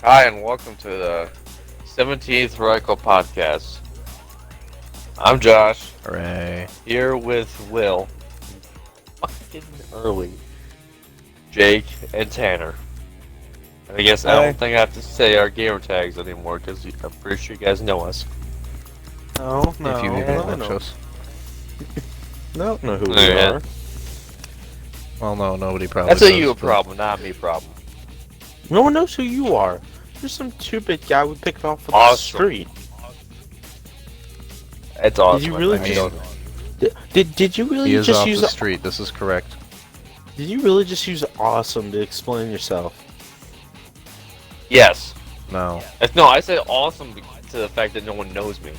Hi, and welcome to the 17th Heretical Podcast. I'm Josh. Hooray. Here with Will. Fucking early. Jake and Tanner. And I guess I don't think I have to say our gamer tags anymore because I'm pretty sure you guys know us. No. If you even watch us. No, know who we Yeah. are. Well, no, nobody probably That's does, a you but- problem, not me problem. No one knows who you are. You're some stupid guy we picked off of the Awesome. street. It's awesome. Did you really I just? mean, Did you really He is just off use? the street, this is correct. Did you really just use awesome to explain yourself? yes. No. No, I said awesome to the fact that no one knows me.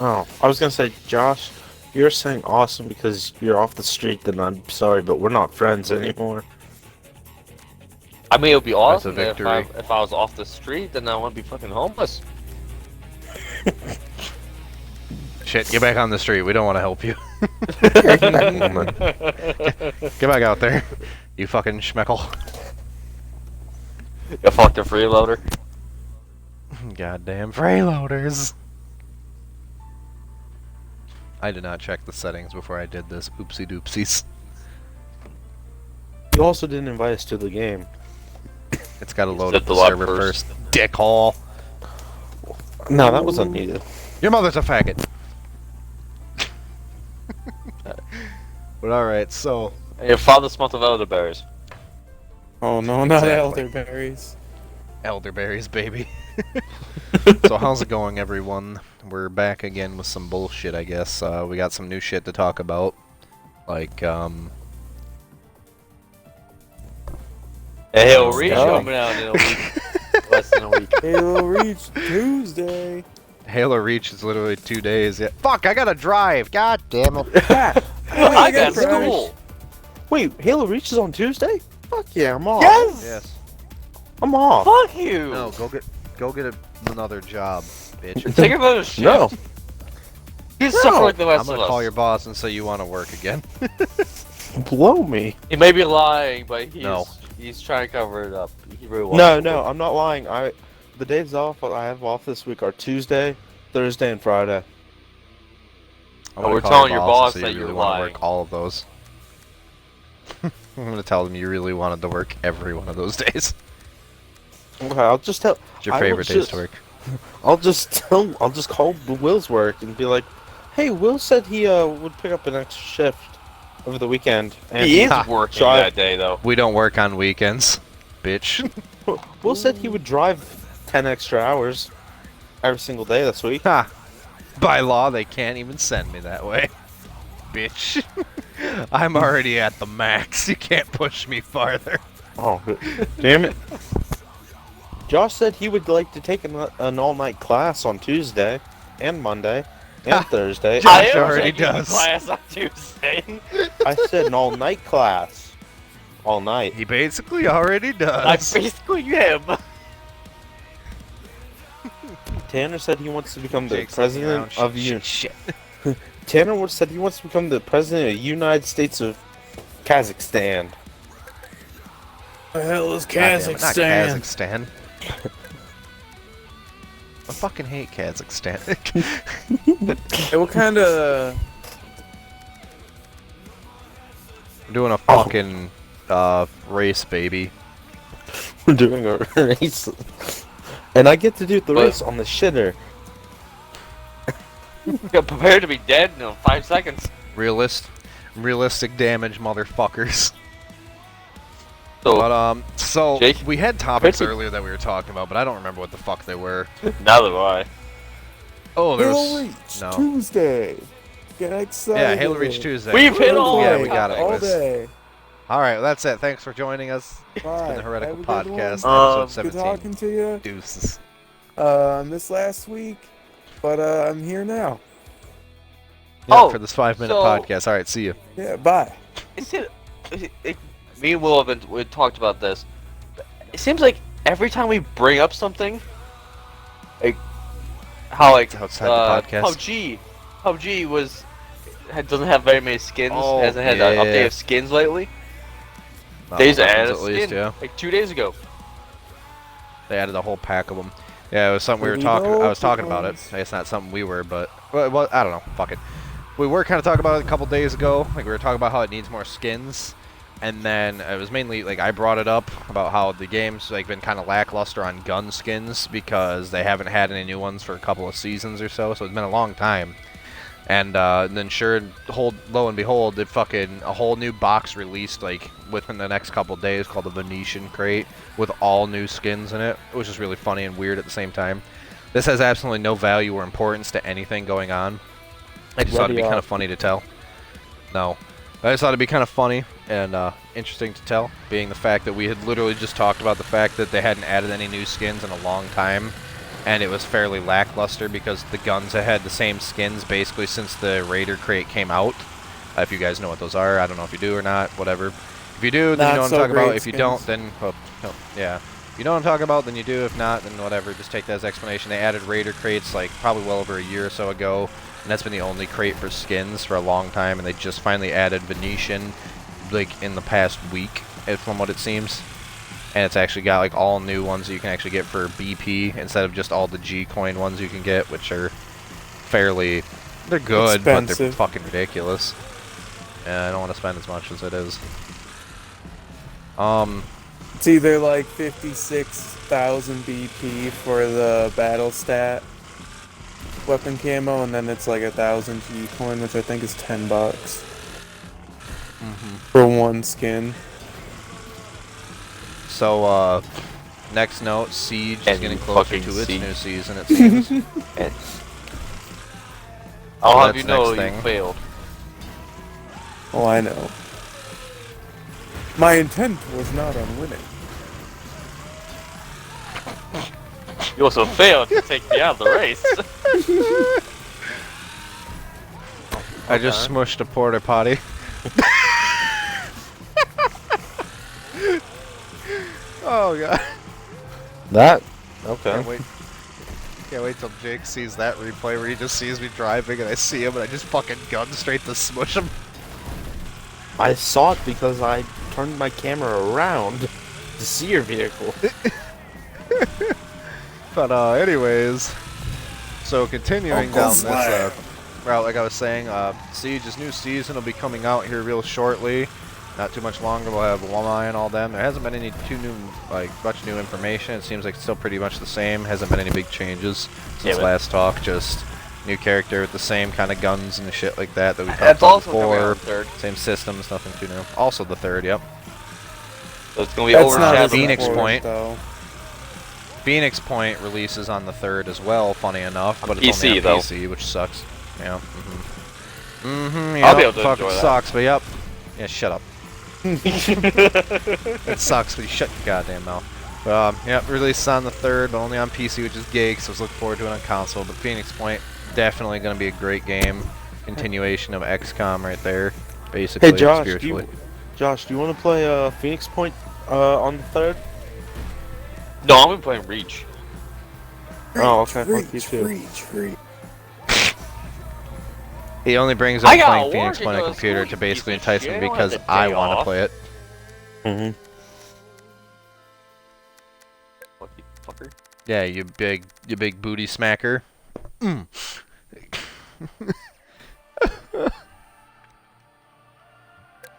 Oh, I was gonna say, Josh, you're saying awesome because you're off the street. Then I'm sorry, but we're not friends anymore. I mean, it would be That's a awesome if victory. if I was off the street, then I wouldn't be fucking homeless. Shit, get back on the street, we don't want to help you. Get back out there, you fucking schmeckle. You fucking freeloader. Goddamn freeloaders. I did not check the settings before I did this. Oopsie doopsies. You also didn't invite us to the game. It's gotta load Set up the the lock server first. first. Dickhole. No, that was unneeded. Your mother's a faggot. But alright, so... And your father's month of elderberries. Oh no, not Exactly. elderberries. Elderberries, baby. So how's it going, everyone? We're back again with some bullshit, I guess. We got some new shit to talk about. Like, Hey, Halo Reach go. coming out in a week. Less than a week. Halo Reach Tuesday. Halo Reach is literally 2 days. Yeah. Fuck, I gotta drive! God damn it. I got Crash. school. Wait, Halo Reach is on Tuesday? Fuck yeah, I'm off. Yes. Yes. I'm off. Fuck you. No, go get another job, bitch. Take another shift. No. You suffer like the I'm rest gonna of call us. your boss and say you want to work again. Blow me. He may be lying, but he's trying to cover it up. He really wants No, to no, work. I'm not lying. The days off I have off this week are Tuesday, Thursday, and Friday. I'm Oh, gonna we're call telling your your boss boss and that say you you're really want to lying. work all of those. I'm gonna tell them you really wanted to work every one of those days. Okay, I'll just tell. It's your I will favorite days just- to work. I'll just call Will's work and be like, "Hey, Will said he would pick up an extra shift over the weekend." And He is Ha. working Drive- that day, though. We don't work on weekends, bitch. Will said he would drive 10 extra hours every single day this week. Ha! By law, they can't even send me that way. Bitch. I'm already at the max. You can't push me farther. Oh, damn it! Josh said he would like to take an all-night class on Tuesday and Monday and Thursday. Josh I am already taking does. class on Tuesday. I said an all-night class. All night. He basically already I does. basically him. Tanner said he wants to become the Jake's looking around. president of you. Shit. Tanner said he wants to become the president of the United States of Kazakhstan. The hell is God damn it, not Kazakhstan? Kazakhstan. I fucking hate Kazakhstan. Hey, what kind of? We're doing a fucking race, baby. We're doing a race. And I get to do the But- race on the shitter. You're prepared to be dead in 5 seconds. Realistic damage, motherfuckers. So, But so Jake? we had topics Pretty- earlier that we were talking about, but I don't remember what the fuck they were. neither do I. Oh, there Halo was Reach no. Tuesday. Get excited. Yeah, Halo Reach Tuesday. We've hit all Yeah, our we got it. all Anyways. day. All right, well, that's it. Thanks for joining us Bye. in the Heretical Have a good one. Podcast, episode Good 17. talking to you. Deuces. This last week, but I'm here now. Yeah, Oh, for this 5-minute so- podcast. All right, see you. Yeah, bye. Me and Will have we talked about this. It seems like every time we bring up something, like how Outside the podcast. PUBG doesn't have very many skins. Oh, Hasn't had an yeah. update of skins lately. Not Days Legends added a at least, skin yeah. like 2 days ago. They added a whole pack of them. Yeah, it was something we were Pretty talking. I was dope, talking about it. boys. It's not something we were, but well, I don't know. Fuck it. We were kind of talking about it a couple days ago. Like we were talking about how it needs more skins, and then it was mainly like I brought it up about how the game's like been kind of lackluster on gun skins because they haven't had any new ones for a couple of seasons or so. So it's been a long time. And then lo and behold, a whole new box released like within the next couple of days called the Venetian Crate with all new skins in it, which is really funny and weird at the same time. This has absolutely no value or importance to anything going on. I just thought it'd be kind of funny to tell. No. I just thought it'd be kind of funny and interesting to tell, being the fact that we had literally just talked about the fact that they hadn't added any new skins in a long time. And it was fairly lackluster because the guns had had the same skins basically since the Raider Crate came out. If you guys know what those are, I don't know if you do or not, whatever. If you do, then you know what I'm talking about. If you don't, then, yeah. If you know what I'm talking about, then you do. If not, then whatever. Just take that as explanation. They added Raider Crates like probably well over a year or so ago. And that's been the only crate for skins for a long time. And they just finally added Venetian like in the past week, from what it seems. And it's actually got like all new ones that you can actually get for BP instead of just all the G coin ones you can get, which are they're good, but they're fucking ridiculous. And I don't want to spend as much as it is. It's either like 56,000 BP for the battle stat weapon camo, and then it's like 1,000 G coin, which I think is $10 for one skin. So, next note, Siege is And getting closer fucking to its Siege. new season, it seems. And I'll have that's you know next you thing. failed. Oh, I know. My intent was not on winning. You also failed to take me out of the race. I just smushed a porta potty. Oh god. That? Okay. Can't wait till Jake sees that replay where he just sees me driving and I see him and I just fucking gun straight to smush him. I saw it because I turned my camera around to see your vehicle. But anyways, so continuing down this route, like I was saying, Siege's new season will be coming out here real shortly. Not too much longer. We'll have Walleye and all them. There hasn't been any much new information. It seems like it's still pretty much the same. Hasn't been any big changes since last talk. Just new character with the same kind of guns and shit like that we talked That's about also coming out before. third. Same systems, nothing too new. Also the third, yep. So it's gonna be That's not as overshadowed. Phoenix important, Point. though. Phoenix Point releases on the 3rd as well, funny enough, but On it's only PC, on though. PC, which sucks. Yeah. I'll be able to fucking enjoy that. sucks, but yep. Yeah, shut up. It sucks, but you shut your goddamn mouth. But, yep, released on the 3rd, but only on PC, which is gay, so I was looking forward to it on console. But Phoenix Point, definitely going to be a great game. Continuation of XCOM right there, basically, Hey Josh, spiritually. do you want to play Phoenix Point on the 3rd? No, I'm gonna be playing Reach. Oh, okay. Fuck you too. Reach. He only brings up I got playing Phoenix work Point on to a go to computer school, to you basically piece of entice shit. me I don't because have the I day want to off. play it. Mm-hmm. Fucking fucker. Yeah, you big booty smacker.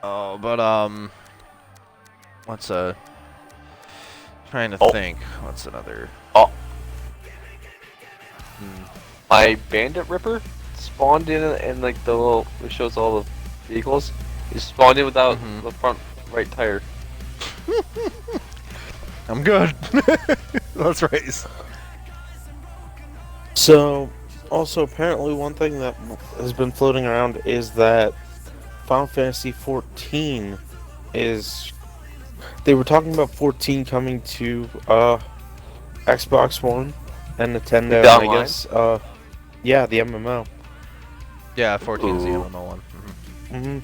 Oh, but what's trying to think. What's another? Oh. My Bandit Ripper spawned in like the little, it shows all the vehicles. It spawned in without the front right tire. I'm good. Let's race. So, also apparently one thing that has been floating around is that Final Fantasy 14 is... They were talking about 14 coming to Xbox One and Nintendo, The and I online? guess, yeah, the MMO. Yeah, 14 is the Ooh. MMO one. Mm-hmm.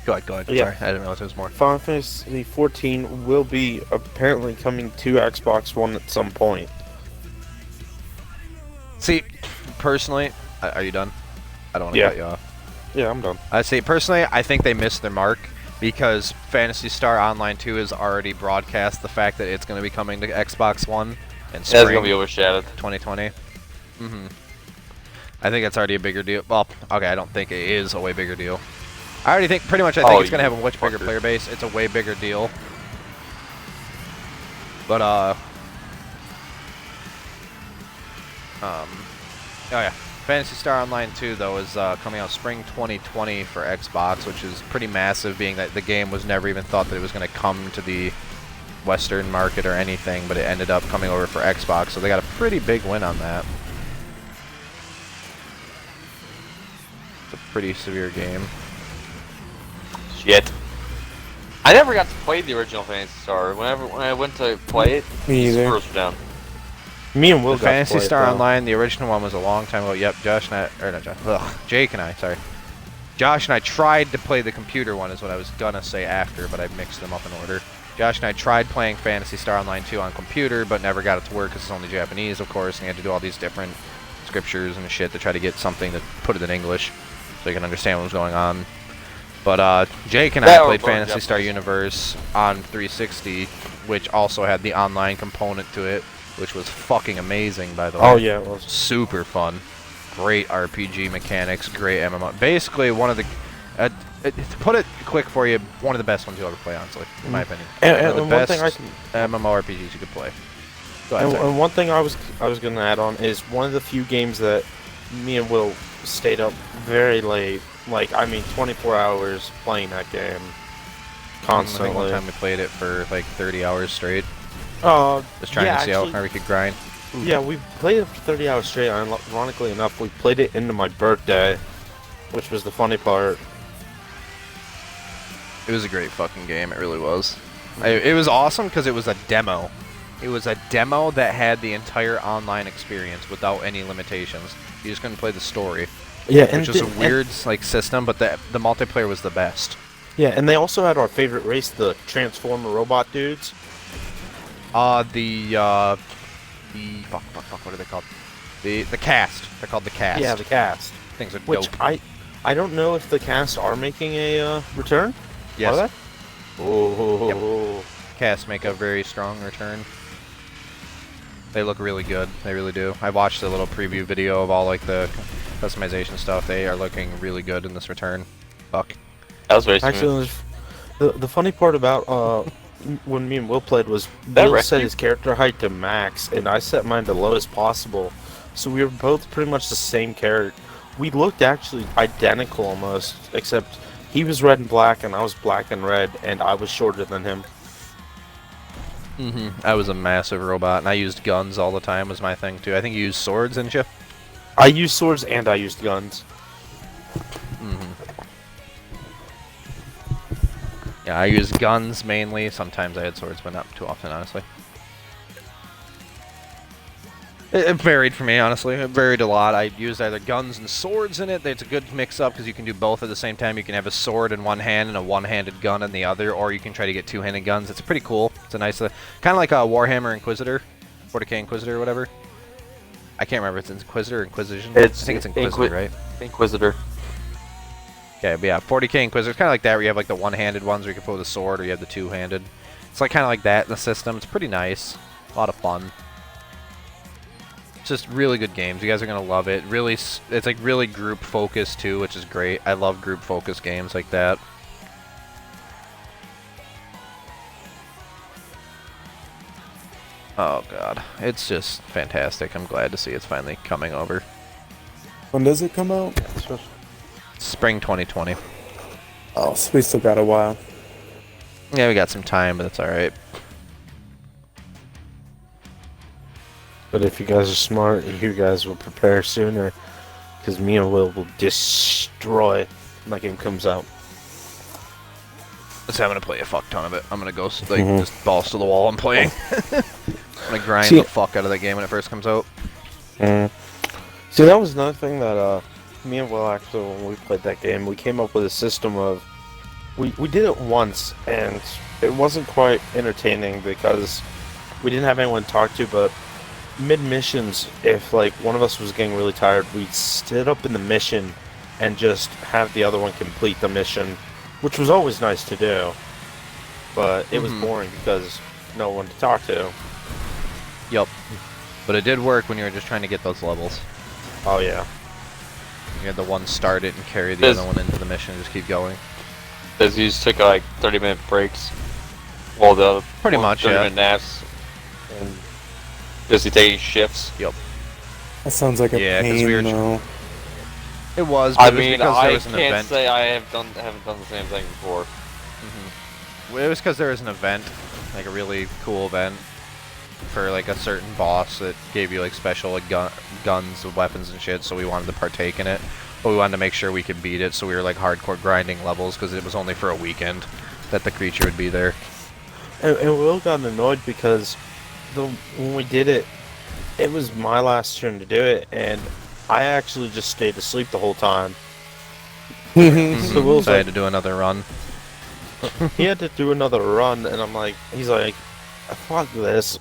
Go ahead. Yeah. Sorry, I didn't realize there was more. Final Fantasy 14 will be apparently coming to Xbox One at some point. See, personally, are you done? I don't want to Yeah. cut you off. Yeah, I'm done. I say personally, I think they missed their mark because Phantasy Star Online 2 has already broadcast the fact that it's going to be coming to Xbox One in spring. That's gonna be overshadowed. 2020. I think that's already a bigger deal. Well, okay, I don't think it is a way bigger deal. I already think, pretty much, I think it's going to have a much bigger player base. It's a way bigger deal. But, oh yeah. Phantasy Star Online 2, though, is coming out spring 2020 for Xbox, which is pretty massive, being that the game was never even thought that it was going to come to the Western market or anything, but it ended up coming over for Xbox, so they got a pretty big win on that. It's a pretty severe game. Shit. I never got to play the original Phantasy Star. When I went to play it, Me either. servers were down. Me and Will The got to Phantasy play it, Star though. Online, the original one was a long time ago. Yep, Josh and I, or not Josh, Jake and I, sorry. Josh and I tried to play the computer one is what I was gonna say after, but I mixed them up in order. Josh and I tried playing Phantasy Star Online 2 on computer, but never got it to work because it's only Japanese, of course, and you had to do all these different scriptures and shit to try to get something to put it in English so you can understand what was going on. But Jake and I played Phantasy Star Universe on 360, which also had the online component to it, which was fucking amazing, by the way. Oh yeah, it was. Super fun. Great RPG mechanics, great MMO. Basically, one of the... to put it quick for you, one of the best ones you'll ever play, honestly, in my opinion. And one of the one thing best MMORPGs you could play. Go ahead, sorry. And one thing I was gonna add on is one of the few games that me and Will stayed up very late. Like, I mean, 24 hours playing that game I constantly. think one time we played it for like 30 hours straight. Just trying yeah, to see actually, how far we could grind. Yeah, we played it for 30 hours straight. And ironically enough, we played it into my birthday, which was the funny part. It was a great fucking game. It really was. It was awesome because it was a demo. It was a demo that had the entire online experience without any limitations. You just couldn't play the story. Yeah, Which was a weird like system, but the multiplayer was the best. Yeah, and they also had our favorite race, the Transformer robot dudes. The fuck, what are they called? The cast. They're called the cast. Yeah, the cast. Things are Which dope. I don't know if the cast are making a return. Yes. Are they? Oh. Cast make a very strong return. They look really good. They really do. I watched a little preview video of all like the customization stuff. They are looking really good in this return. Fuck. That was very smooth. Actually, the funny part about when me and Will played was That Will rescue? set his character height to max, and I set mine to lowest possible. So we were both pretty much the same character. We looked actually identical almost, except he was red and black, and I was black and red, and I was shorter than him. I was a massive robot, and I used guns all the time was my thing too. I think you used swords, didn't you? I used swords and I used guns. Yeah, I used guns mainly. Sometimes I had swords, but not too often, honestly. It varied for me, honestly. It varied a lot. I used either guns and swords in it. It's a good mix-up because you can do both at the same time. You can have a sword in one hand and a one-handed gun in the other, or you can try to get two-handed guns. It's pretty cool. It's a nice, kind of like a Warhammer Inquisitor, 40k Inquisitor or whatever. I can't remember if it's Inquisitor or Inquisition. I think it's Inquisitor, right? Inquisitor. Okay, but yeah, 40k Inquisitor. It's kind of like that, where you have like the one-handed ones where you can play with a sword, or you have the two-handed. It's like kind of like that in the system. It's pretty nice. A lot of fun. Just really good games. You guys are gonna love it. Really, it's like really group focused too, which is great. I love group focused games like that. Oh god, it's just fantastic. I'm glad to see it's finally coming over. When does it come out? Spring 2020. Oh, so we still got a while. Yeah, we got some time, but it's all right. But if you guys are smart, you guys will prepare sooner, because me and Will destroy when that game comes out. So I'm gonna play a fuck ton of it. I'm gonna go like just balls to the wall and playing. I'm gonna grind See- the fuck out of that game when it first comes out. See, that was another thing that me and Will actually, when we played that game, we came up with a system of we did it once, and it wasn't quite entertaining because we didn't have anyone to talk to. But mid missions, if like one of us was getting really tired, we'd sit up in the mission and just have the other one complete the mission which was always nice to do, but it was Mhm. boring because no one to talk to. Yup. But it did work when you were just trying to get those levels. Oh yeah. You had the one start it and carry the other one into the mission and just keep going. Because you just took like 30-minute breaks, while the other Pretty much, yeah. 30-minute naps, and just taking shifts. Yep. That sounds like a Yeah, 'cause pain, we were though. It was, but I it was mean, because there I was an can't event. say I haven't done the same thing before. It was because there was an event, like a really cool event, for like a certain boss that gave you like special like guns and weapons and shit, so we wanted to partake in it. But we wanted to make sure we could beat it, so we were like hardcore grinding levels because it was only for a weekend that the creature would be there. And Will got annoyed because when we did it, it was my last turn to do it, and I actually just stayed asleep the whole time. So Will's So I like, had to do another run. he had to do another run, and I'm like, he's like, fuck this.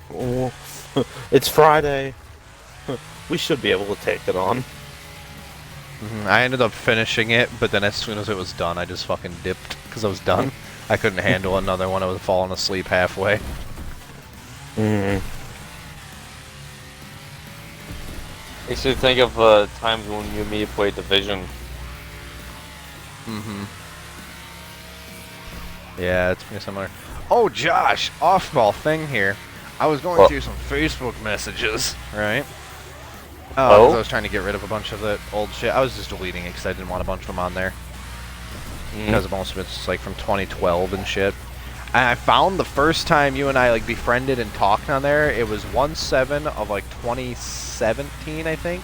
It's Friday. We should be able to take it on. I ended up finishing it, but then as soon as it was done, I just fucking dipped because I was done. I couldn't handle another one. I was falling asleep halfway. Makes me think of times when you and me played Division. Yeah, it's pretty similar. Oh, Josh, off-ball thing here. I was going What? through some Facebook messages, right? Oh? 'Cause I was trying to get rid of a bunch of that old shit. I was just deleting it because I didn't want a bunch of them on there. Because most of it's like from 2012 and shit. And I found the first time you and I like befriended and talked on there, it was 1/7 of like 2017, I think,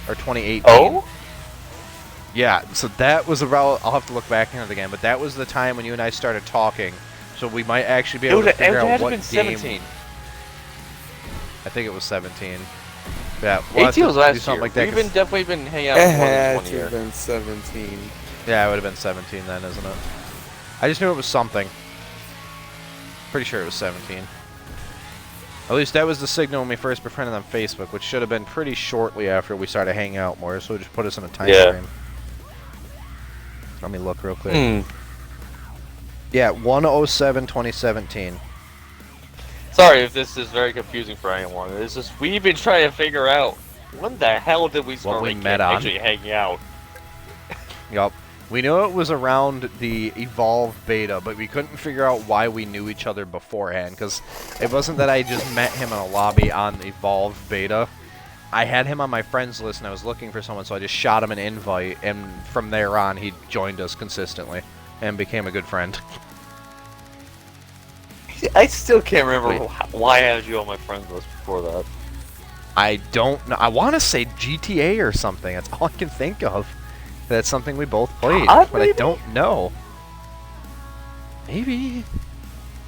or 2018. Oh? Yeah, so that was about. I'll have to look back into it again, but that was the time when you and I started talking. So we might actually be able to figure out what been game. 17. I think it was 17. Yeah, we'll have 18 to was do last something year. like that. We've 'Cause- been definitely been hanging out It for more than had 1 to year. have been 17. Yeah, it would have been 17 then, isn't it? I just knew it was something. Pretty sure it was 17. At least that was the signal when we first befriended on Facebook, which should have been pretty shortly after we started hanging out more, so it just put us in a time Yeah. frame. Let me look real quick. Hmm. Yeah, 1/07/2017. Sorry if this is very confusing for anyone. It's just we've been trying to figure out when the hell did we start we met on. actually hanging out. Yup. We knew it was around the Evolve beta, but we couldn't figure out why we knew each other beforehand, because it wasn't that I just met him in a lobby on the Evolve beta. I had him on my friends list, and I was looking for someone, so I just shot him an invite, and from there on, he joined us consistently and became a good friend. I still can't remember why I had you on my friends list before that. I don't know. I want to say GTA or something. That's all I can think of. That's something we both played, but I maybe? don't know. Maybe.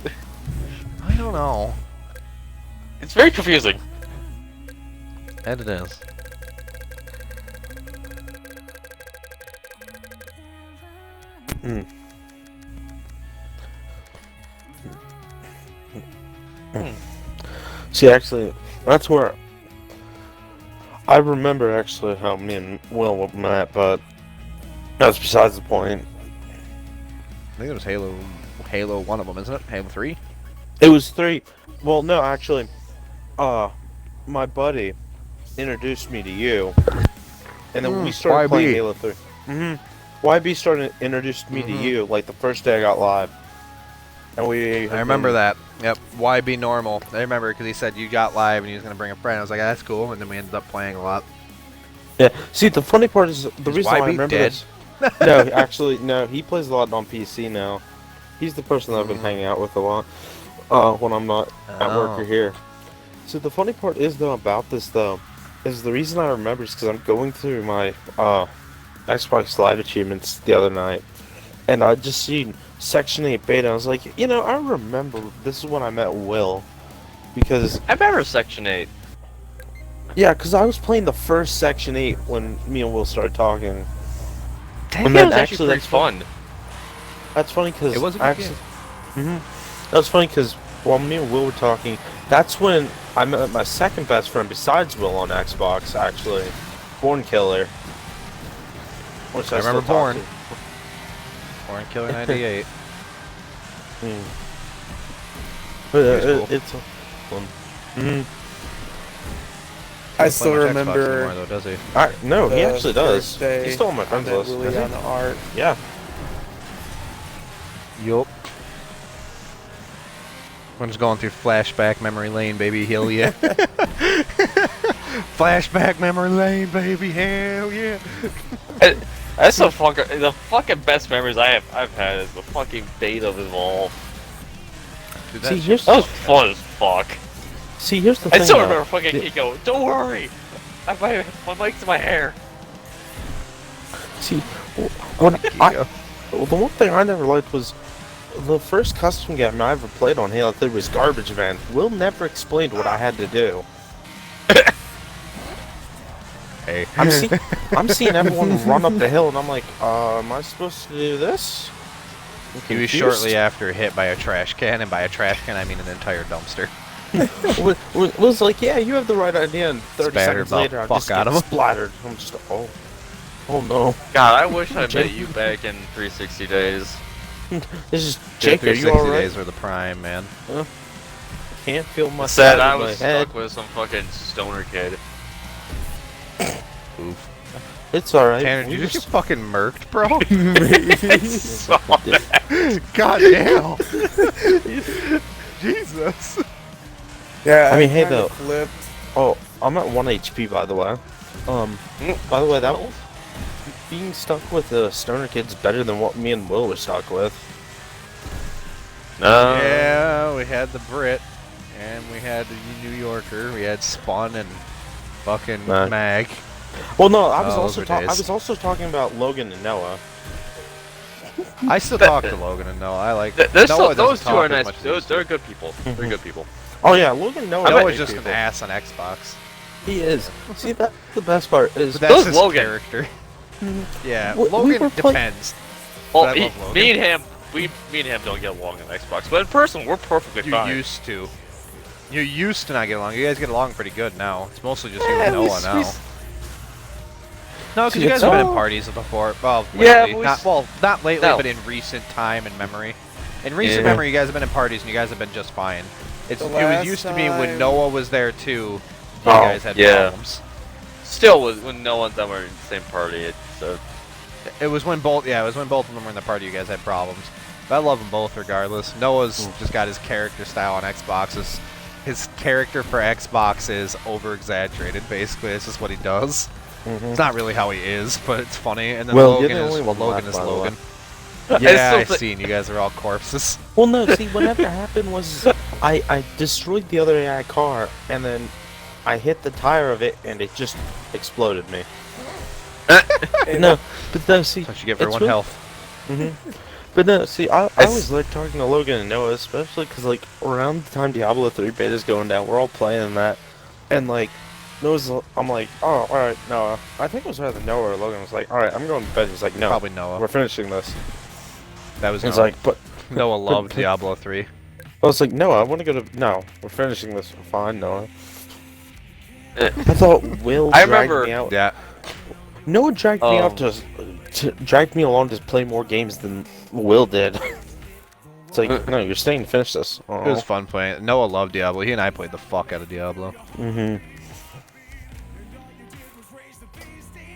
I don't know. It's very confusing. And it is. See, actually, that's where I remember actually how me and Will met, but that's besides the point. I think it was Halo 1 of them, isn't it? Halo 3? It was 3. Well, no, actually, my buddy introduced me to you, and then we started YB. playing Halo 3. YB started introduced me to you like the first day I got live, and we. I remember that. Yep. YB normal. I remember because he said you got live and he was gonna bring a friend. I was like, that's cool, and then we ended up playing a lot. Yeah. See, the funny part is the reason why I YB remember dead? this. No, actually, no. He plays a lot on PC now. He's the person that I've been hanging out with a lot when I'm not at work or here. So the funny part is though about this though is the reason I remember is because I'm going through my Xbox Live achievements the other night, and I just seen Section 8 beta. I was like, you know, I remember this is when I met Will, because I remember Section 8. yeah, because I was playing the first Section 8 when me and Will started talking. That And game then was actually actually pretty that's fun. That's funny because It was a good game. That was funny because while me and Will were talking, that's when I met my second best friend besides Will on Xbox. Actually, Born Killer. Which I remember still talk Born. to. Orange Killer 98. But He's cool. it's a fun. I Doesn't still play much Xbox remember. anymore, though, does he? No, he the actually does. first day He's still on my I friends met list. Willie Is he? on the art. Yeah. Yup. I'm just going through flashback memory lane, baby. Hell yeah. Flashback memory lane, baby. Hell yeah. That's the fucking best memories I've had is the fucking beta of Evolve. Dude, See, that here's That was fun as fuck. here's the I thing. still though. remember fucking Kiko. Don't worry, my mic's in my hair. See, when the one thing I never liked was the first custom game I ever played on Halo 3 was Garbage Man. Will never explained what I had to do. Hey. I'm seeing everyone run up the hill, and I'm like, am I supposed to do this? I'm He was confused. shortly after hit by a trash can, and by a trash can I mean an entire dumpster. was like, yeah, you have the right idea, and 30 Spattered seconds the later, I fuck just out get of him. splattered. I'm just, oh no. God, I wish I met you back in 360 days. This is Jake. Are you 360 alright? days were the prime, man. Can't feel my Said side I of my was head. stuck with some fucking stoner kid. Oof. It's alright. Tanner, did you just get fucking murked, bro? So God damn. Jesus. Yeah, I mean, hey, kinda though. Flipped. Oh, I'm at 1 HP, by the way. By the way, that was being stuck with the stoner kid's better than what me and Will were stuck with. no. Yeah, we had the Brit, and we had the New Yorker. We had Spun and fucking Mag. Mag. Well, no, I was Oh, also those were days. I was also talking about Logan and Noah. I still talk to Logan and Noah. I like Those Noah two doesn't are talk as nice. much as he They're used to. good people. They're good people. Oh yeah, Logan and Noah. Noah's are just people. an ass on Xbox. He is. See, that's the best part is But that's Those his Logan. character. Yeah, We Logan were play- depends. Well, But I love Logan. me and him don't get along on Xbox, but in person we're perfectly You fine. used to. You used to not get along. You guys get along pretty good now. It's mostly just you and Noah now. No, because you guys have been in parties before. Well, Yeah, lately. but Not lately, No. but in recent time and memory. In recent Yeah. memory, you guys have been in parties and you guys have been just fine. It The was last used to be when time- Noah was there too. You Oh, guys had yeah. problems. Still, when no one's ever in the same party, It was when both. Yeah, it was when both of them were in the party. You guys had problems. But I love them both regardless. Noah's just got his character style on Xbox. His character for Xbox is over exaggerated. Basically, it's just what he does. It's not really how he is, but it's funny. And then Well, you're Logan the is only one Logan left, is by the way. Logan. I Yeah, still I've thi- seen you guys are all corpses. Well, no. See, whatever happened was I destroyed the other AI car, and then I hit the tire of it, and it just exploded me. No, but no, see, That's what you get for it's one really- health. But no, see, I It's- always like talking to Logan and Noah, especially because, like, around the time Diablo 3 beta's going down, we're all playing that. And, like, I'm like, oh, alright, Noah. I think it was either Noah or Logan was like, alright, I'm going to bed. He's like, no, Probably Noah. we're finishing this. That was He's Noah. like, but Noah loved Diablo 3. I was like, Noah, I want to go to. No, we're finishing this. Fine, Noah. Eh. I thought Will I dragged remember- me out. Yeah. Noah dragged me out to dragged me along to play more games than Will did. It's like, no, you're staying to finish this. It was fun playing. Noah loved Diablo. He and I played the fuck out of Diablo.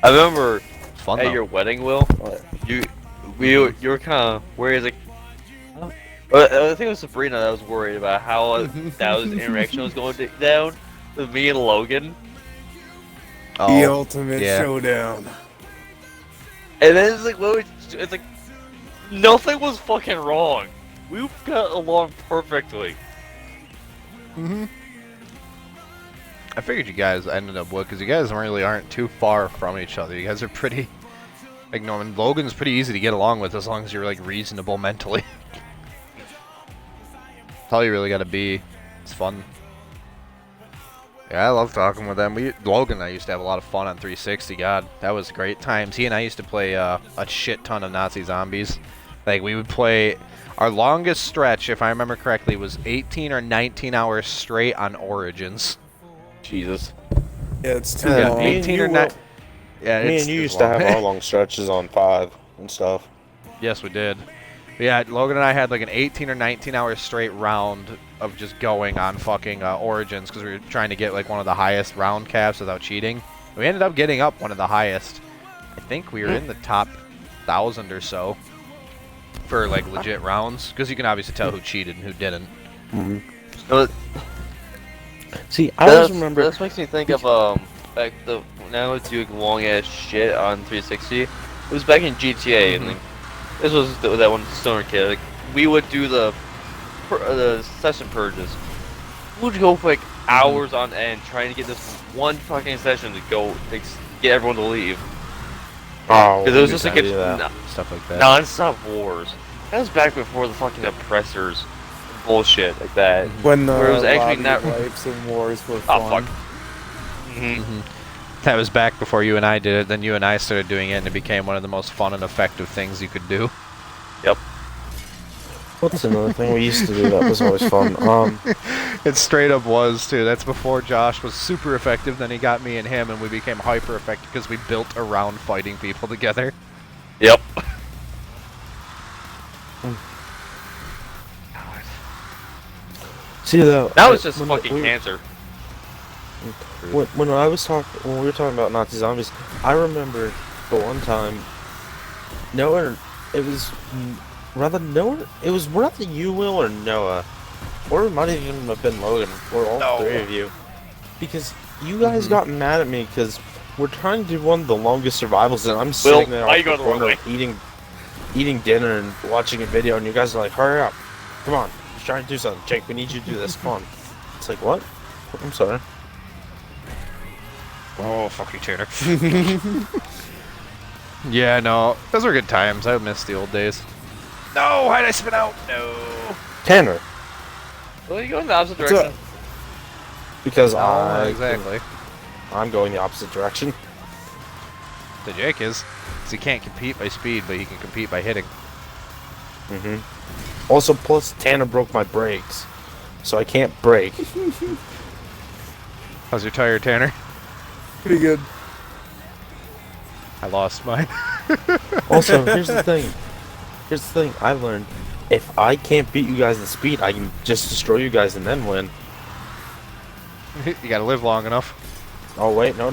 I remember Fun at though. your wedding, Will. You were kind of worried, like. I think it was Sabrina that was worried about how that was interaction was going down with me and Logan. The ultimate yeah. showdown. And then it's like nothing was fucking wrong. We got along perfectly. I figured you guys ended up with, because you guys really aren't too far from each other. You guys are pretty, like, Norman. Logan's pretty easy to get along with as long as you're, like, reasonable mentally. That's all you really gotta be. It's fun. Yeah, I love talking with them. Logan and I used to have a lot of fun on 360. God, that was great times. He and I used to play a shit ton of Nazi zombies. Like, we would play. Our longest stretch, if I remember correctly, was 18 or 19 hours straight on Origins. Jesus. Yeah, it's too Yeah, long. me and 18 or you 9. Yeah, Me it's and you too used to long. have our long stretches on 5 and stuff. Yes, we did. Yeah, Logan and I had like an 18 or 19 hour straight round of just going on fucking Origins because we were trying to get like one of the highest round caps without cheating. We ended up getting up one of the highest. I think we were in the top 1,000 or so for like legit rounds because you can obviously tell who cheated and who didn't. See, I always remember. This makes me think of back when I was doing long ass shit on 360. It was back in GTA, and like, this was that one stoner kid. Like, we would do the session purges. We would go for like hours on end trying to get this one fucking session to go get everyone to leave. Oh, Because it was just like Stuff like that. non-stop wars. That was back before the fucking oppressors bullshit like that. When the Where it was actually lobby not- wipes and wars were Oh fun. fuck. Mm-hmm. That was back before you and I did it. Then you and I started doing it, and it became one of the most fun and effective things you could do. Yep. What's another thing we used to do that was always fun? It straight up was, too. That's before Josh was super effective. Then he got me and him, and we became hyper effective because we built around fighting people together. Yep. See though, That was just when fucking we- cancer. When we were talking about Nazi zombies, I remember the one time. Noah, it was rather Noah. It was rather you, Will, or Noah, or it might even have been Logan, or all three of you, because you guys got mad at me because we're trying to do one of the longest survivals, and I'm sitting there why off you the going the wrong corner way? eating dinner and watching a video, and you guys are like, "Hurry up, come on, he's trying to do something, Jake. We need you to do this. Come on." It's like, what? I'm sorry. Oh, fuck you, Tanner. Yeah, no. Those were good times. I miss the old days. No! Why'd I spin out? No! Tanner, Well, you go in the opposite What's direction. because Oh, exactly. I'm going the opposite direction. The Jake is. 'Cause he can't compete by speed, but he can compete by hitting. Also, plus Tanner broke my brakes, so I can't brake. How's your tire, Tanner? Pretty good. I lost mine. Also, here's the thing. I've learned: if I can't beat you guys in speed, I can just destroy you guys and then win. You gotta live long enough. Oh wait, no.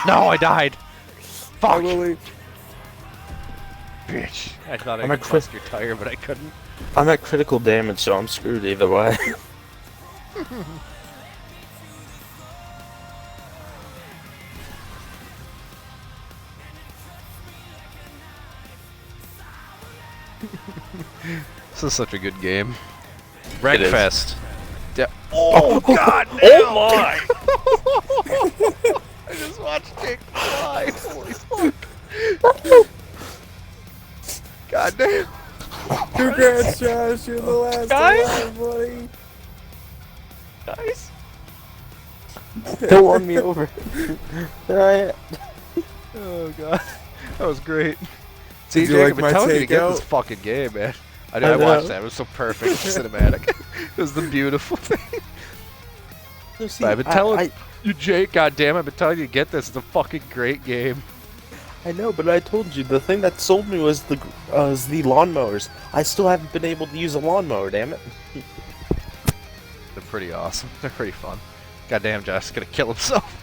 No, I died! Hi, Fuck! Willie. Bitch. I thought I I'm could a bust your tire, but I couldn't. I'm at critical damage, so I'm screwed either way. This is such a good game. It is. Wreckfest. Oh, god damn! Oh my! I just watched Jake fly. Holy fuck. God damn. Congrats, Josh. You're the last Guys? alive, buddy. Guys. Don't run me over. There I am. Oh god. That was great. See, Did you Jake, like I've been my telling you to get takeout? this fucking game, man. I I watched know. that. It was so perfect. Cinematic. It was the beautiful thing. No, see, I've been telling I you, Jake, goddamn, I've been telling you to get this. It's a fucking great game. know, but I told you the thing that sold me was the lawnmowers. I still haven't been able to use a lawnmower. Damn it. They're pretty awesome. They're pretty fun. Goddamn, Josh is gonna kill himself.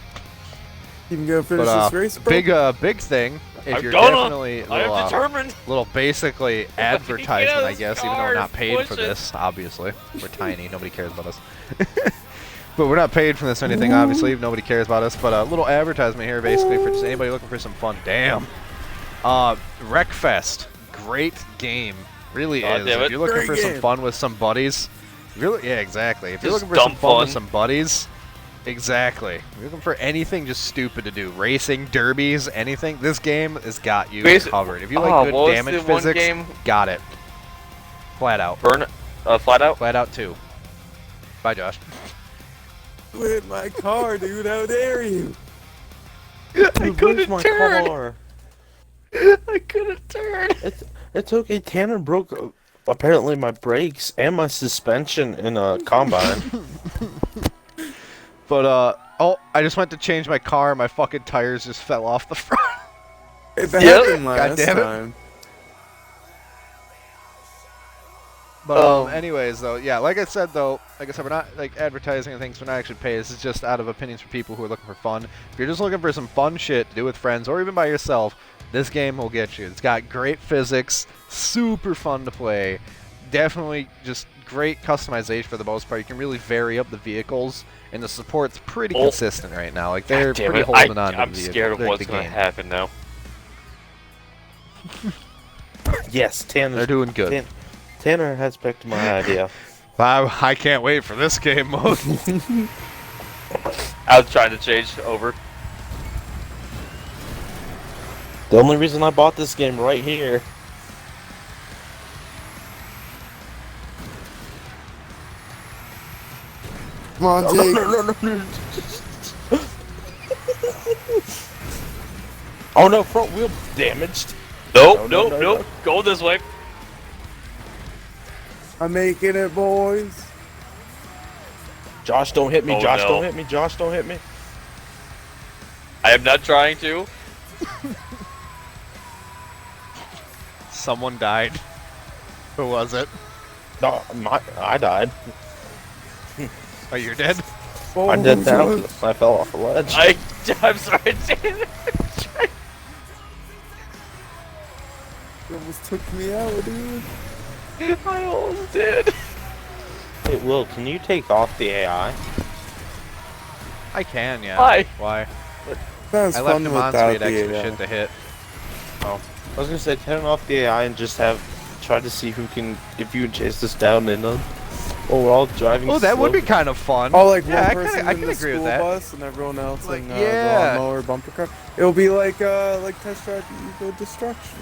You can go finish But this race, bro. big thing. If I'm you're gonna. definitely I am determined. little basically advertisement, I guess, even though we're not Cars, paid for push it. this. Obviously, we're tiny. Nobody cares about us. But we're not paid for this or anything. Obviously, nobody cares about us. But a little advertisement here, basically, for just anybody looking for some fun. Damn. Wreckfest, great game. Really God is. damn If it. you're looking Great for some game. fun with some buddies, yeah, exactly. If you're Just looking for some dumb fun with fun. some buddies, exactly. If you're looking for anything just stupid to do, racing, derbies, anything, this game has got you covered. If you like what was good damage the one physics, game? got it. Flat out. Flat out. Flat out 2. Bye, Josh. You hit my car, dude. How dare you? Dude, where's my car? I couldn't turn. It's okay. Tanner broke apparently my brakes and my suspension in a combine. But Oh, I just went to change my car. My fucking tires just fell off the front. That Yep. happened last God damn it. time. But anyways, though, yeah, like I said, we're not like advertising and things. We're not actually paid. This is just out of opinions for people who are looking for fun. If you're just looking for some fun shit to do with friends or even by yourself, this game will get you. It's got great physics, super fun to play. Definitely just great customization for the most part. You can really vary up the vehicles, and the support's pretty consistent right now. Like they're Damn pretty it. holding on to I'm the vehicle. scared of like, what's the going to game. happen now. Yes, They're doing good. Tanner has picked my idea. I can't wait for this game mode. I was trying to change over. The only reason I bought this game right here. Come on, Jake. No. Oh no, front wheel damaged. Nope, No, nope, no, nope. no. Go this way. I'm making it, boys. Josh, don't hit me. Oh, Josh, no. don't hit me. Josh, don't hit me. I am not trying to. Someone died. Who was it? No, I died. Oh, you're dead? I did that. I fell off a ledge. I'm sorry, Tanner. You almost took me out, dude. I almost did. Hey, Will, can you take off the AI? I can, yeah. Why? Why? That's I left fun him on so without he had the extra AI. shit to hit. I was gonna say turn off the AI and just try to see if you can chase this down in them. Oh, we're all driving. Oh, that would slow. be kind of fun. Oh, like yeah, one person I in can the agree school with that. bus and everyone else Like, in yeah. the lawnmower bumper car. It'll be like Test Drive Evo Destruction.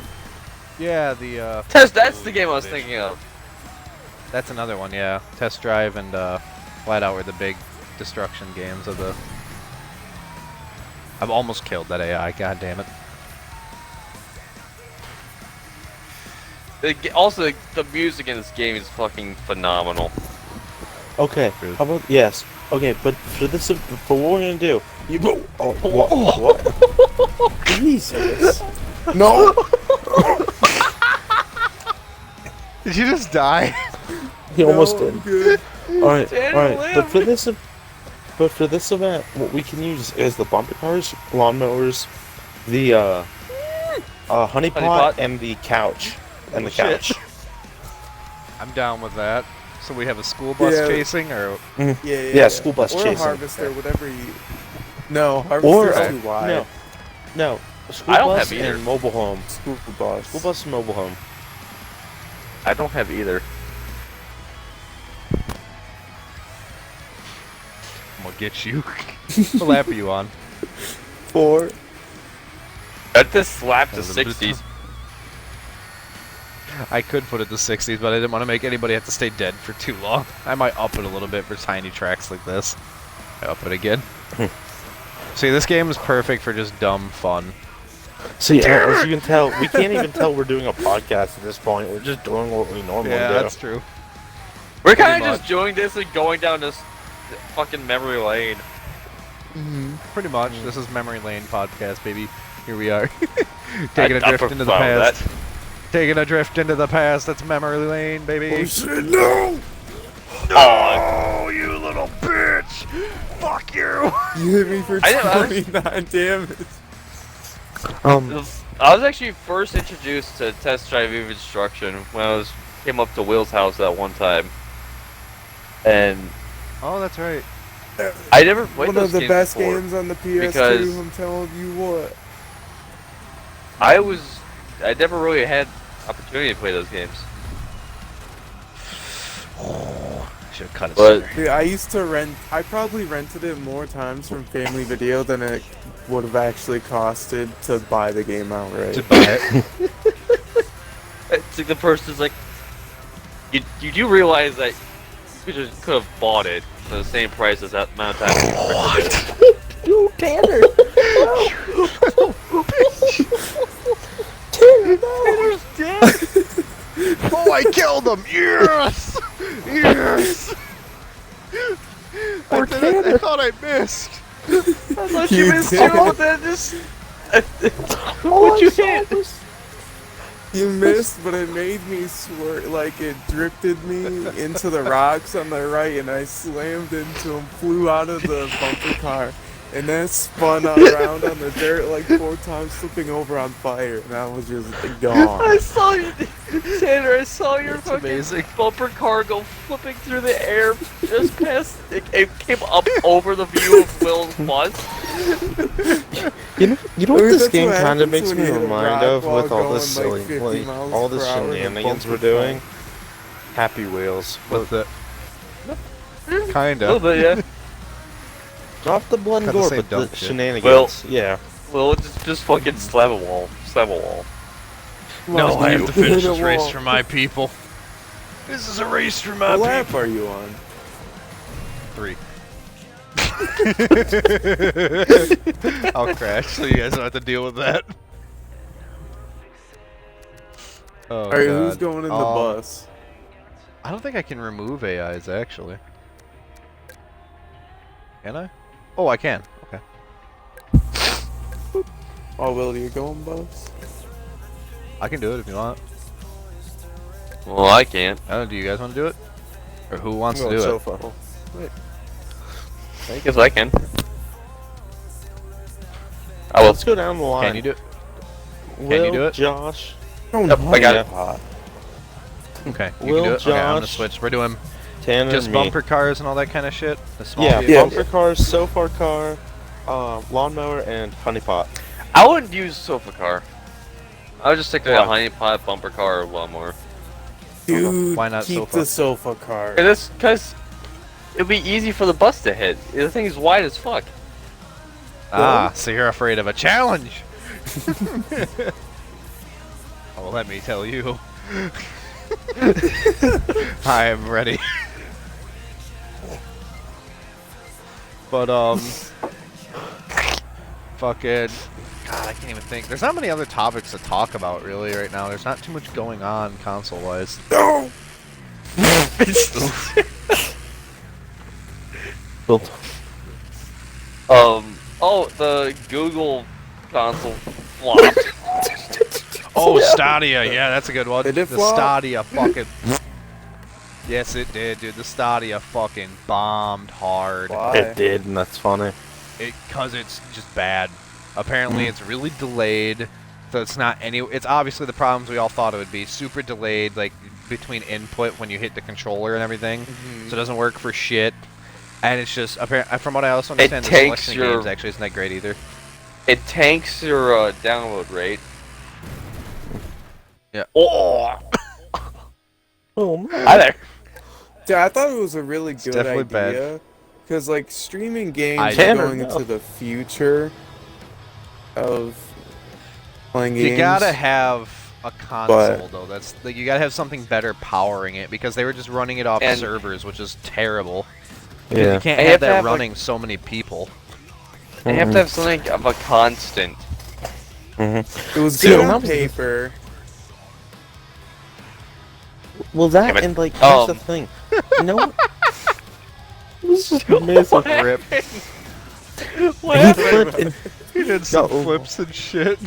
Yeah, the That's the game I was thinking of. that's another one. Yeah, Test Drive and Flat Out were the big destruction games of the. I've almost killed that AI. God damn it. Also, the music in this game is fucking phenomenal. Okay. Rude. How about yes? Okay, but for what we're gonna do, what? Jesus. No. Did you just die? He almost No, did. I'm good. All right, Tanner all right. lived. But for this event, what we can use is the bumper cars, lawnmowers, the honey pot, Honeypot? and the couch, and the Shit. couch. I'm down with that. So we have a school bus Yeah. chasing, or Yeah, school bus or chasing. a harvester, whatever you. No, Or harvester's too wide. no, a school I don't bus have either. and mobile home. School bus. School bus and mobile home. I don't have either. I'm gonna get you. What lap are you on? 4. That just slapped the That was a bit 60s. I could put it to 60s, but I didn't want to make anybody have to stay dead for too long. I might up it a little bit for tiny tracks like this. I up it again. See, this game is perfect for just dumb fun. See, as you can tell, we can't even tell we're doing a podcast at this point. We're just doing what we normally Yeah, do. that's true. We're Pretty kind of just much. doing this and going down this fucking memory lane. Pretty much. This is Memory Lane Podcast, baby. Here we are. Taking a I drift into the prefer past. Taking a drift into the past. That's Memory Lane, baby. Oh shit, no! Oh, you little bitch! Fuck you! You hit me for I know, 29 damage. I was actually first introduced to Test Drive Evo Destruction when I came up to Will's house that one time. And Oh, that's right. I never played One those of the games best before. games on the PS2, because- I'm telling you what. I never really had opportunity to play those games. Should have cut it But- sooner. Dude, I probably rented it more times from Family Video than it would have actually costed to buy the game outright. To buy it. It's like the person's like, you do realize that you could have bought it for the same price as that amount of time. What? You Tanner! Tanner's dead. Oh, I killed him! Yes! Yes! I thought I missed. I thought You you missed did. two, then just... What'd you hit? You missed, but it made me swear, like it drifted me into the rocks on the right, and I slammed into him, flew out of the bumper car, and then spun around on the dirt like 4 times, flipping over on fire, and I was just I gone. saw you, Tanner. I saw your That's fucking amazing. bumper car go flipping through the air, just past. It came up over the view of Will's bus. You know what Maybe this that's game what kind of happens makes when me you hit a remind rock of while with all this going, like, silly, 50 miles all this per hour in a shenanigans we're bumper doing. Happy Wheels. With the A kinda. little bit, yeah. Not the blood and Got the gore, same but the dump shit. shenanigans. Yeah. Well, just fucking slam a wall. Slam a wall. No, I have to Hit finish a this race wall. for my people. This is a race for my What lap people. are you on? 3. I'll crash, so you guys don't have to deal with that. Oh, Alright, who's God. going in the bus? I don't think I can remove AIs, actually. Can I? Oh, I can. Okay. Oh, Will, you going bus? I can do it if you want. Well, I can't. I don't know, do you guys want to do it? Or who wants to Going do so it? far. I guess I can. I will. Let's go down the line. Can you do it? Will, you do it? Josh. Oh, Yep, I got it. Okay, you Will, can do it. Okay, I'm gonna Josh, switch. We're doing Tanner, just and me. bumper cars and all that kind of shit? The small Yeah, vehicles? bumper cars, so-far car, lawnmower, and honeypot. I wouldn't use sofa car. I would just stick to Why? a honey pot, bumper car, or lawnmower. Dude, Why not keep sofa? the sofa car. And this, cause it'd be easy for the bus to hit. The thing is wide as fuck. Ah, so you're afraid of a challenge. Oh, let me tell you. I am ready. But, fucking... God, I can't even think. There's not many other topics to talk about, really, right now. There's not too much going on, console-wise. No! Oh, the Google console flopped. Oh, Stadia. Yeah, that's a good one. It did The flop? Stadia fucking... Yes, it did, dude. The Stadia fucking bombed hard. Why? It did, and that's funny. Because it's just bad. Apparently, it's really delayed. So it's not any... It's obviously the problems we all thought it would be. Super delayed, like, between input when you hit the controller and everything. So it doesn't work for shit. And it's just... From what I also understand, the takes selection of your- games actually isn't that great either. It tanks your download rate. Yeah. Oh, Oh, man. hi there. Dude, I thought it was a really good definitely bad. idea. Because, like, streaming games I are can going or no? into the future of playing games. You gotta have a console, though. That's like, you gotta have something better powering it, because they were just running it off And- servers, which is terrible. Because Yeah. you can't And have you have to that have, like- running so many people. You have to have something of a constant. Mm-hmm. It was See, good when I on was- paper. Well, that Damn it. and like, here's the thing. You know what? It was just amazing. Rip. What He happened? flipped and He did some flips and shit.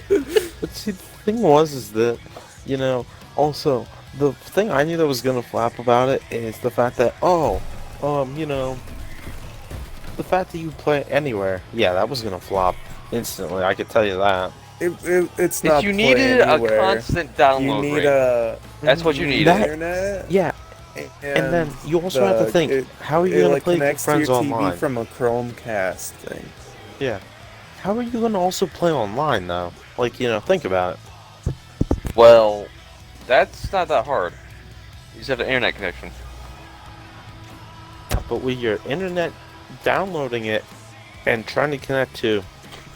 But see, the thing is that, you know, also, the thing I knew that was gonna flap about it is the fact that, you know, the fact that you play anywhere, yeah, that was gonna flop instantly, I could tell you that. It's If not you play needed a anywhere. constant You download need rate. a That's what you need. That- internet. Yeah, and then you also have to think, how are you it gonna like play with your connects to friends your TV online? from a Chromecast thing. Yeah. How are you gonna also play online, though? Like, you know, think about it. Well, that's not that hard. You just have an internet connection. But with your internet downloading it and trying to connect to...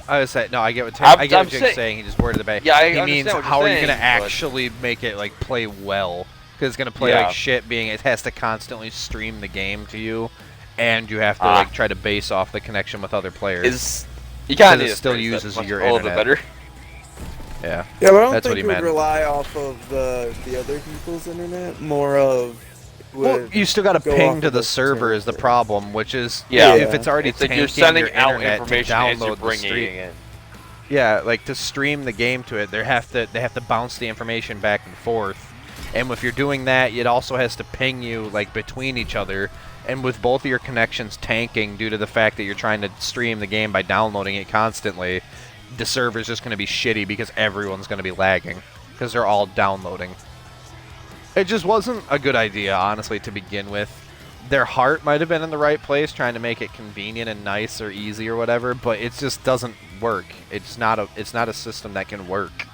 I was saying, no, I get what I'm Jake's saying- saying. He just worded it back. Yeah, I he understand means what you're how are you saying, gonna but- actually make it like play well? Because it's gonna play Yeah. like shit. Being it has to constantly stream the game to you, and you have to Ah. like try to base off the connection with other players. Is you kind of Because it need to still phrase that uses much your a little bit internet. better. Yeah. Yeah, but I don't That's what think he it would meant. rely off of the other people's internet. More of Well, would you still got to go ping off to of the the server is the server. problem, which is Yeah. if it's already It's like tanking you're sending your out internet to information as you're download the bringing stream. it in. Yeah, like to stream the game to it, they have to bounce the information back and forth. And if you're doing that, it also has to ping you like between each other. And with both of your connections tanking due to the fact that you're trying to stream the game by downloading it constantly, the server's just going to be shitty because everyone's going to be lagging because they're all downloading. It just wasn't a good idea, honestly, to begin with. Their heart might have been in the right place, trying to make it convenient and nice or easy or whatever, but it just doesn't work. It's not a system that can work.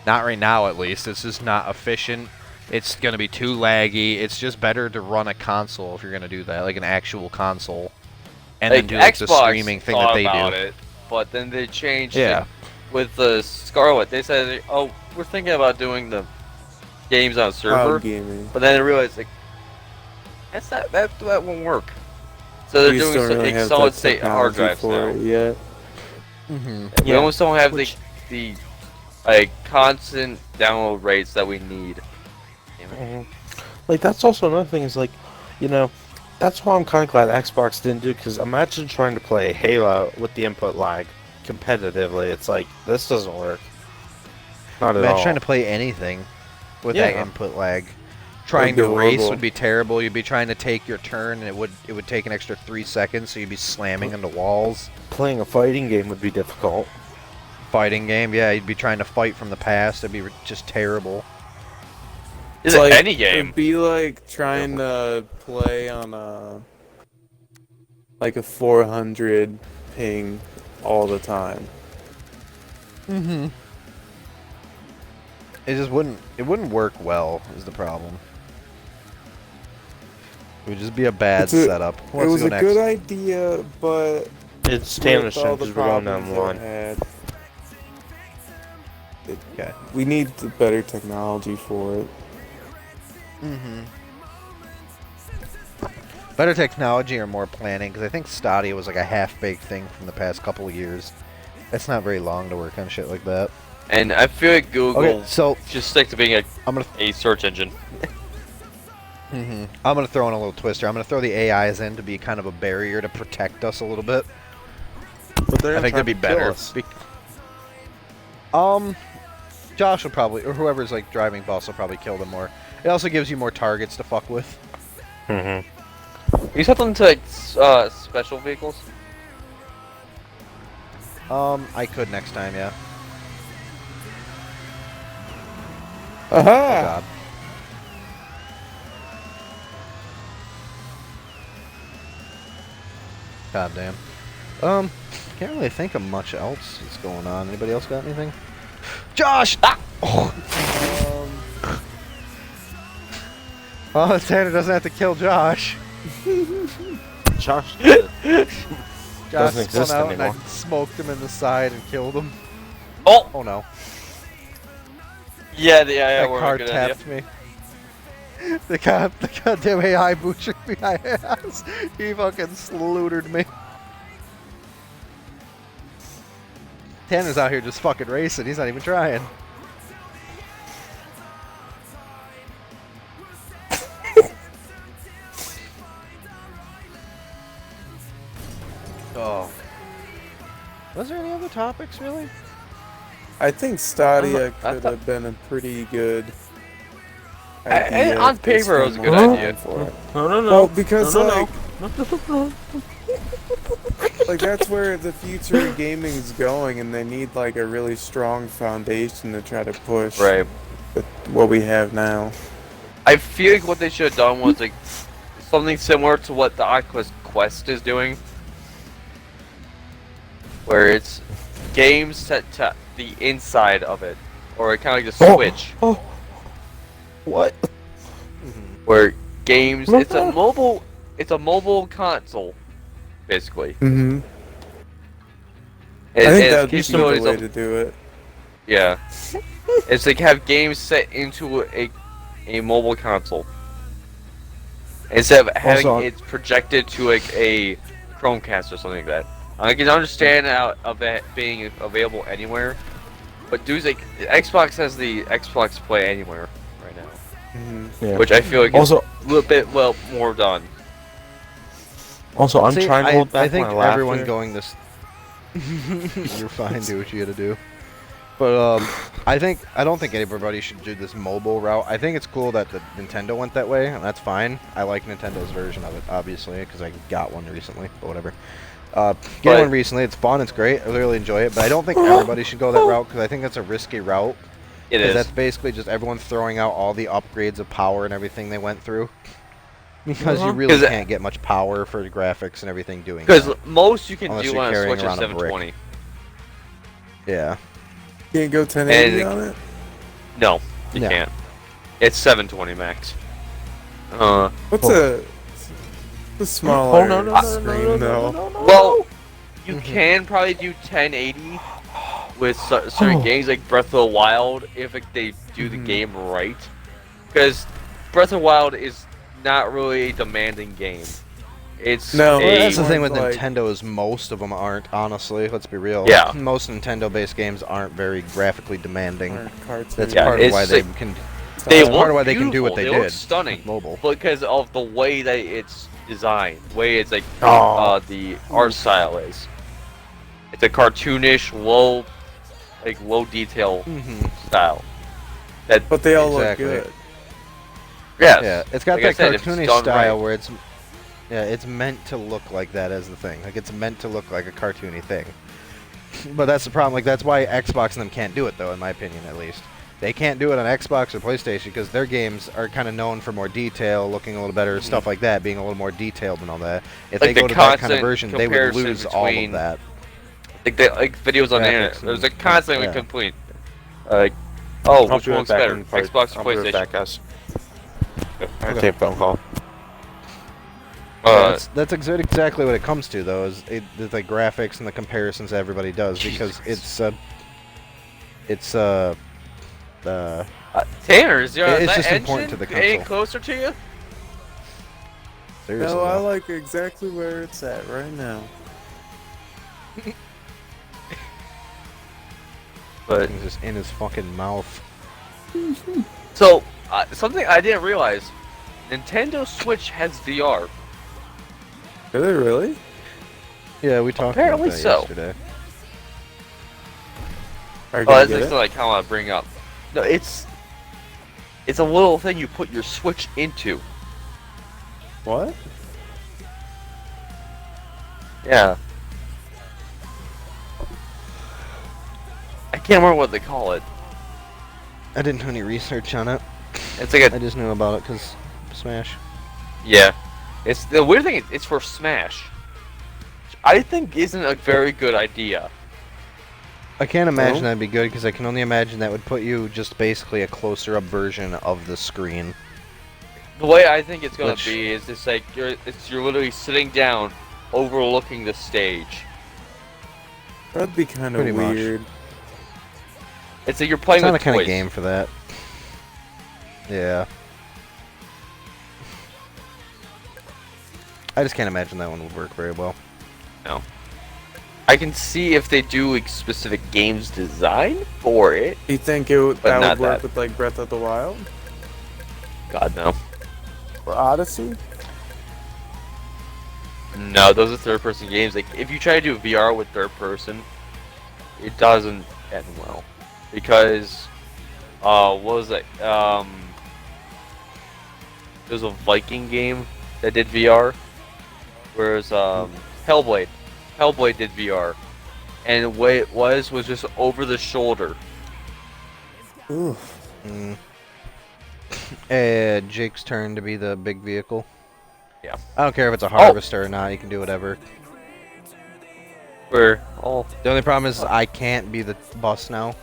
Not right now, at least. It's just not efficient. It's going to be too laggy. It's just better to run a console if you're going to do that, like an actual console, and Like, then do like the Xbox streaming thing that thought they about do. it, but then they changed Yeah. it with the Scarlet. They said, "Oh, we're thinking about doing the games on server," Cloud gaming. but then they realized like that won't work. So they're We just doing don't really like have solid that state hard technology drives for now. it yet. Mm-hmm. We Yeah. almost don't have Which- the like constant download rates that we need. Mhm. Like that's also another thing is like, you know, that's why I'm kind of glad Xbox didn't do because imagine trying to play Halo with the input lag competitively. It's like this doesn't work. Not at Imagine all. trying to play anything with that Yeah. input lag. Trying That'd to be race horrible. would be terrible. You'd be trying to take your turn, and it would take an extra 3 seconds, so you'd be slamming into walls. Playing a fighting game would be difficult. Fighting game, yeah, you'd be trying to fight from the past. It'd be just terrible. Is It's it like, any game? It'd be like trying to play on a 400 ping all the time. Mm-hmm. It just wouldn't work well. Is the problem? It would just be a bad It's a- setup. Who It wants was to a go good next? idea, but It's Tanner's with all turn the because we're going down problems the line. it had, Okay. we need the better technology for it. Mm-hmm. Better technology or more planning, because I think Stadia was like a half-baked thing from the past couple of years. That's not very long to work on shit like that. And I feel like Google Okay, so just stick to being I'm gonna a search engine. I'm gonna throw in a little twister. I'm gonna throw the AIs in to be kind of a barrier to protect us a little bit. But they're I think that'd be better. Josh will probably, or whoever's like driving boss will probably kill them more. It also gives you more targets to fuck with. Mm-hmm. You set them to like special vehicles. I could next time, yeah. Oh Aha! god. God damn. Can't really think of much else that's going on. Anybody else got anything? Josh! Ah! Oh. Well, Tanner doesn't have to kill Josh. Josh. Josh Doesn't spun exist out and I anymore. smoked him in the side and killed him. Oh, Oh no. yeah, That we're car a good idea. tapped me. The goddamn AI butchered me my ass. He fucking slaughtered me. Tanner's out here just fucking racing. He's not even trying. Oh. Was there any other topics, really? I think Stadia I could thought- have been a pretty good And idea on if they paper, it was a spent good more idea. time for it. No. Well, because No. like that's where the future of gaming is going, and they need like a really strong foundation to try to push Right. what we have now. I feel like what they should have done was like something similar to what the Oculus Quest is doing, where it's games set to the inside of it, or kind of like the Switch, Oh. What? where games it's a mobile console, basically. Mm-hmm. And, I think and that'd be its the capabilities way of- to do it. Yeah. It's like have games set into a mobile console. Instead of having Also- it projected to like a Chromecast or something like that. I can understand out of it being available anywhere, but dudes like Xbox has the Xbox Play Anywhere right now. Yeah. which I feel like Also- is a little bit more done. Also, I'm See, trying to hold back I think my laughter. everyone going this. You're fine. Do what you gotta do. But I don't think everybody should do this mobile route. I think it's cool that the Nintendo went that way, and that's fine. I like Nintendo's version of it, obviously, because I got one recently. But whatever. Get one recently. It's fun. It's great. I really enjoy it. But I don't think everybody should go that route because I think that's a risky route. It is. That's basically just everyone throwing out all the upgrades of power and everything they went through. Because you really can't get much power for the graphics and everything doing that. Because most you can Unless do you're on a carrying Switch is around a brick. 720. Yeah. Can't go 1080 And- on it? No, you No. can't. It's 720 max. What's a smaller screen, though? Well, you can probably do 1080 with certain games like Breath of the Wild if they do the game right. Because Breath of the Wild is not really a demanding game. It's No, Well, that's the More thing with like- Nintendo is most of them aren't, honestly. Let's be real. Yeah. Most Nintendo-based games aren't very graphically demanding. Or cartoon. That's Yeah, part of it's why they like- can. They That's look part of why they can do what beautiful. they Look did. stunning. with mobile. Because of the way that it's designed, way it's like Oh. the art style is. It's a cartoonish, low detail Mhm. style. That But they all Exactly. look good. yes, Yeah, it's got like I that said, if it's cartoony done style right. where it's meant to look like that as the thing. Like it's meant to look like a cartoony thing. But that's the problem. Like that's why Xbox and them can't do it, though, in my opinion, at least. They can't do it on Xbox or PlayStation because their games are kind of known for more detail, looking a little better, stuff like that, being a little more detailed and all that. If Like they the go to that kind of constant version, they would comparison lose all of between that. like videos on the internet. Graphics There's a and- constantly yeah. complaint. Like, oh, I'll which be right one's back better, in part- Xbox or I'll be right PlayStation? back, guys. I Okay. take a phone call. That's exactly what it comes to, though, is the graphics and the comparisons everybody does, because Tanner, is your It's that just engine important to the any console. closer to you? seriously. No, I though. like exactly where it's at right now. But He's just in his fucking mouth. so something I didn't realize, Nintendo Switch has VR. Do they really? Yeah, we talked Apparently about that so. yesterday. Are you Oh, gonna that's get something it? I kind of want to bring up. No, it's a little thing you put your Switch into. What? Yeah. I can't remember what they call it. I didn't do any research on it. It's like I a just knew about it because Smash. yeah. It's the weird thing. It's for Smash. Which I think isn't a very good idea. I can't imagine No? that'd be good because I can only imagine that would put you just basically a closer up version of the screen. The way I think it's gonna Which- be is it's like you're literally sitting down, overlooking the stage. That'd be kind of Pretty much. weird. It's like you're It's playing not with the kind toys. of game for that. Yeah. I just can't imagine that one would work very well. No. I can see if they do like, specific games designed for it. You think But that not would work that. with like Breath of the Wild God no. or Odyssey? No, those are third-person games. Like if you try to do VR with third person, it doesn't end well because what was it? There was a Viking game that did VR, whereas Hellblade did VR, and the way it was just over the shoulder. Ooh. Mm. Jake's turn to be the big vehicle. Yeah. I don't care if it's a harvester or not. You can do whatever. Where all The only problem is I can't be the bus now.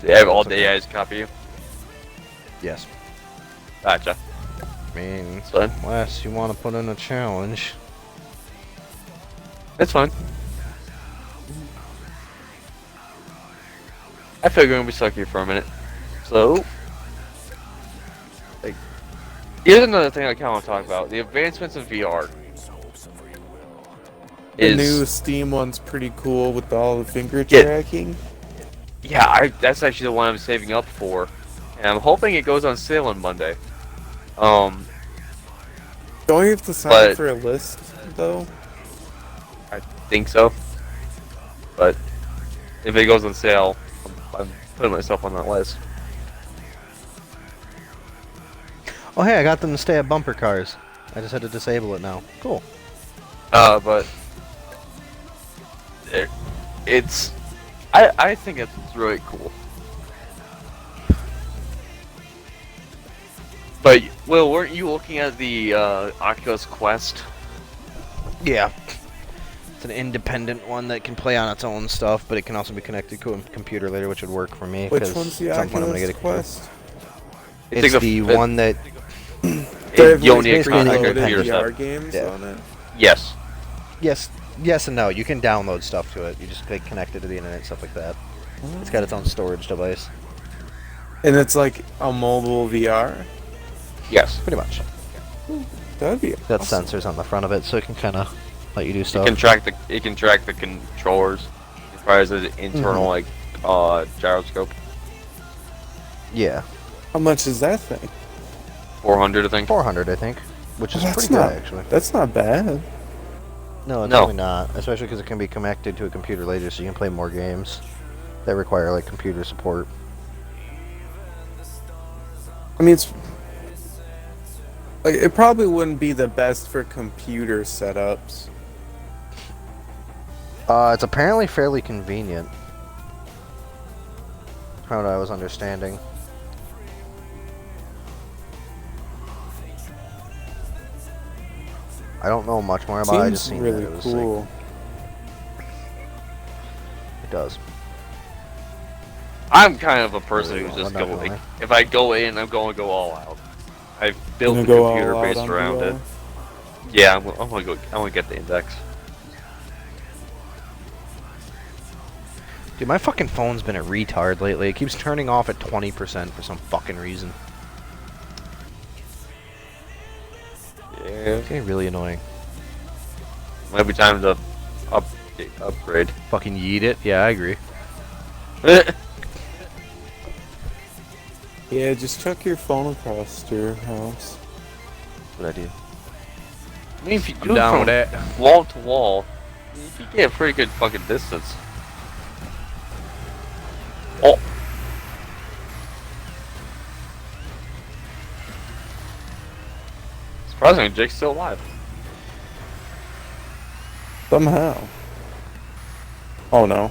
they have all the AIs copy you. Yes. Gotcha. I mean, That's fine. unless you want to put in a challenge. That's fine. I feel like we're gonna be stuck here for a minute. So, like, here's another thing I kind of want to talk about: the advancements in VR. The new Steam one's pretty cool with all the finger Yeah. tracking. Yeah, that's actually the one I'm saving up for, and I'm hoping it goes on sale on Monday. Don't you have to sign But- up for a list, though? I think so. But if it goes on sale, I'm putting myself on that list. Oh, hey, I got them to stay at bumper cars. I just had to disable it now. Cool. But I think it's really cool. But Will, weren't you looking at the Oculus Quest? Yeah. It's an independent one that can play on its own stuff, but it can also be connected to a computer later, which would work for me. Which 'cause one's the at some point I'm gonna Oculus get a computer. Quest? It's the one that... You only basically connect like a a computer VR stuff. games Yeah. on it? Yes. Yes and no. You can download stuff to it. You just like, connect it to the internet, stuff like that. It's got its own storage device. And it's like a mobile VR? Yes. Pretty much. That'd be Got awesome. sensors on the front of it, so it can kind of let you do It stuff. can track the controllers. It requires an internal gyroscope. Yeah. How much is that thing? 400, I think. 400, I think. Which is That's pretty not- good, actually. That's not bad. No, it's No. really not. Especially because it can be connected to a computer later, so you can play more games that require, like, computer support. I mean, it's like it probably wouldn't be the best for computer setups. It's apparently fairly convenient. From what I was understanding. I don't know much more about it. I just Seems seen really that it was cool. Like, it does. I'm kind of a person who's I'm just not going. gonna Like, if I go in, I'm going to go all out. I've built Gonna a go all computer out based on around it. VR? Yeah, I'm gonna go. I want to get the index. Dude, my fucking phone's been a retard lately. It keeps turning off at 20% for some fucking reason. Yeah. It's getting really annoying. Might be time to upgrade. Fucking yeet it. Yeah, I agree. Yeah, just chuck your phone across your house. Good idea. I mean, if you do I'm down it with that. from wall to wall, you get a pretty good fucking distance. Oh. Surprisingly, Jake's still alive. Somehow. Oh no.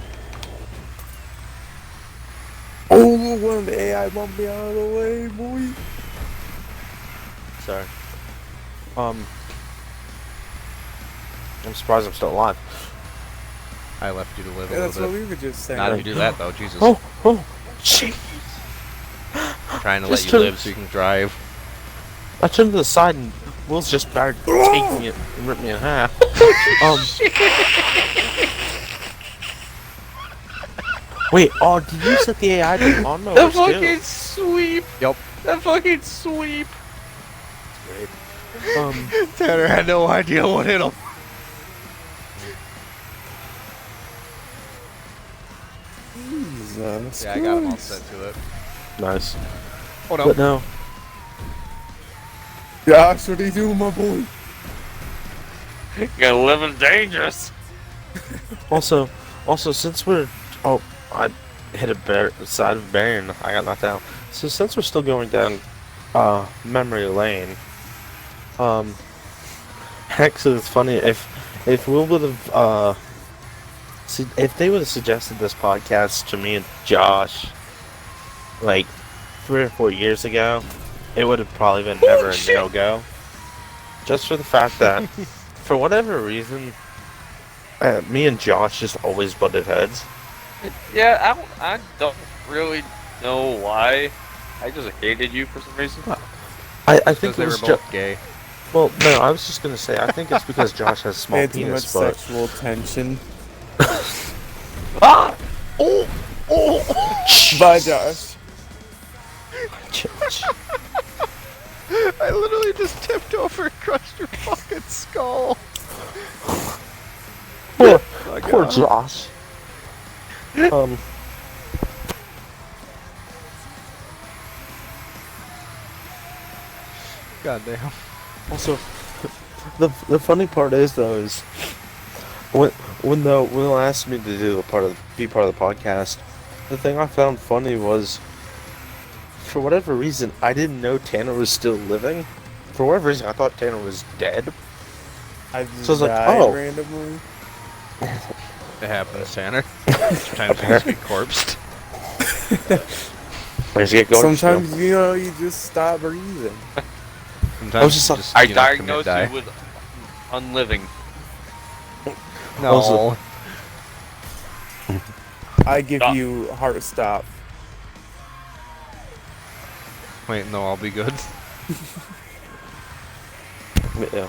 Oh, one of the AI bumped me out of the way, boy. Sorry. I'm surprised I'm still alive. I left you to live Yeah, a that's what little we were just saying. bit. Not if you do that, though. Jesus. Oh, jeez. Trying to just let you turn- live so you can drive. I turned to the side and Will's just started taking it and ripped me in half. Wait, did you set the AI to on mode? The fucking sweep! Yep. The fucking sweep! Tanner had no idea what hit him. Jesus Yeah, I got him all Christ. set to it. Nice. Oh no. But no. Josh, what are you doing, my boy? You're gonna live in dangerous! Also, since we're I hit a side of a barrier and I got knocked out. So since we're still going down memory lane, actually it's funny if Will would have if they would have suggested this podcast to me and Josh like 3 or 4 years ago, it would have probably been never a no-go. Just for the fact that for whatever reason, me and Josh just always butted heads. Yeah, I don't really know why. I just hated you for some reason. I Because think they it were was both gay. well, no, I was just gonna say I think it's because Josh has small They had too much penis, but sexual tension. Ah! Bye, Josh. I literally just tipped over and crushed your fucking skull. poor Josh. Goddamn. Also, the funny part is though is when Will asked me to be part of the podcast, the thing I found funny was, for whatever reason, I didn't know Tanner was still living. For whatever reason, I thought Tanner was dead. I just So I was like, died oh. randomly. It happens, Tanner. Sometimes you just get corpsed. Where's it going? Sometimes, you just stop breathing. Sometimes I was just you like- I you know, diagnosed commit you with unliving. die. No. Also- I give Stop. you heart stop. Wait, no, I'll be good. Yeah.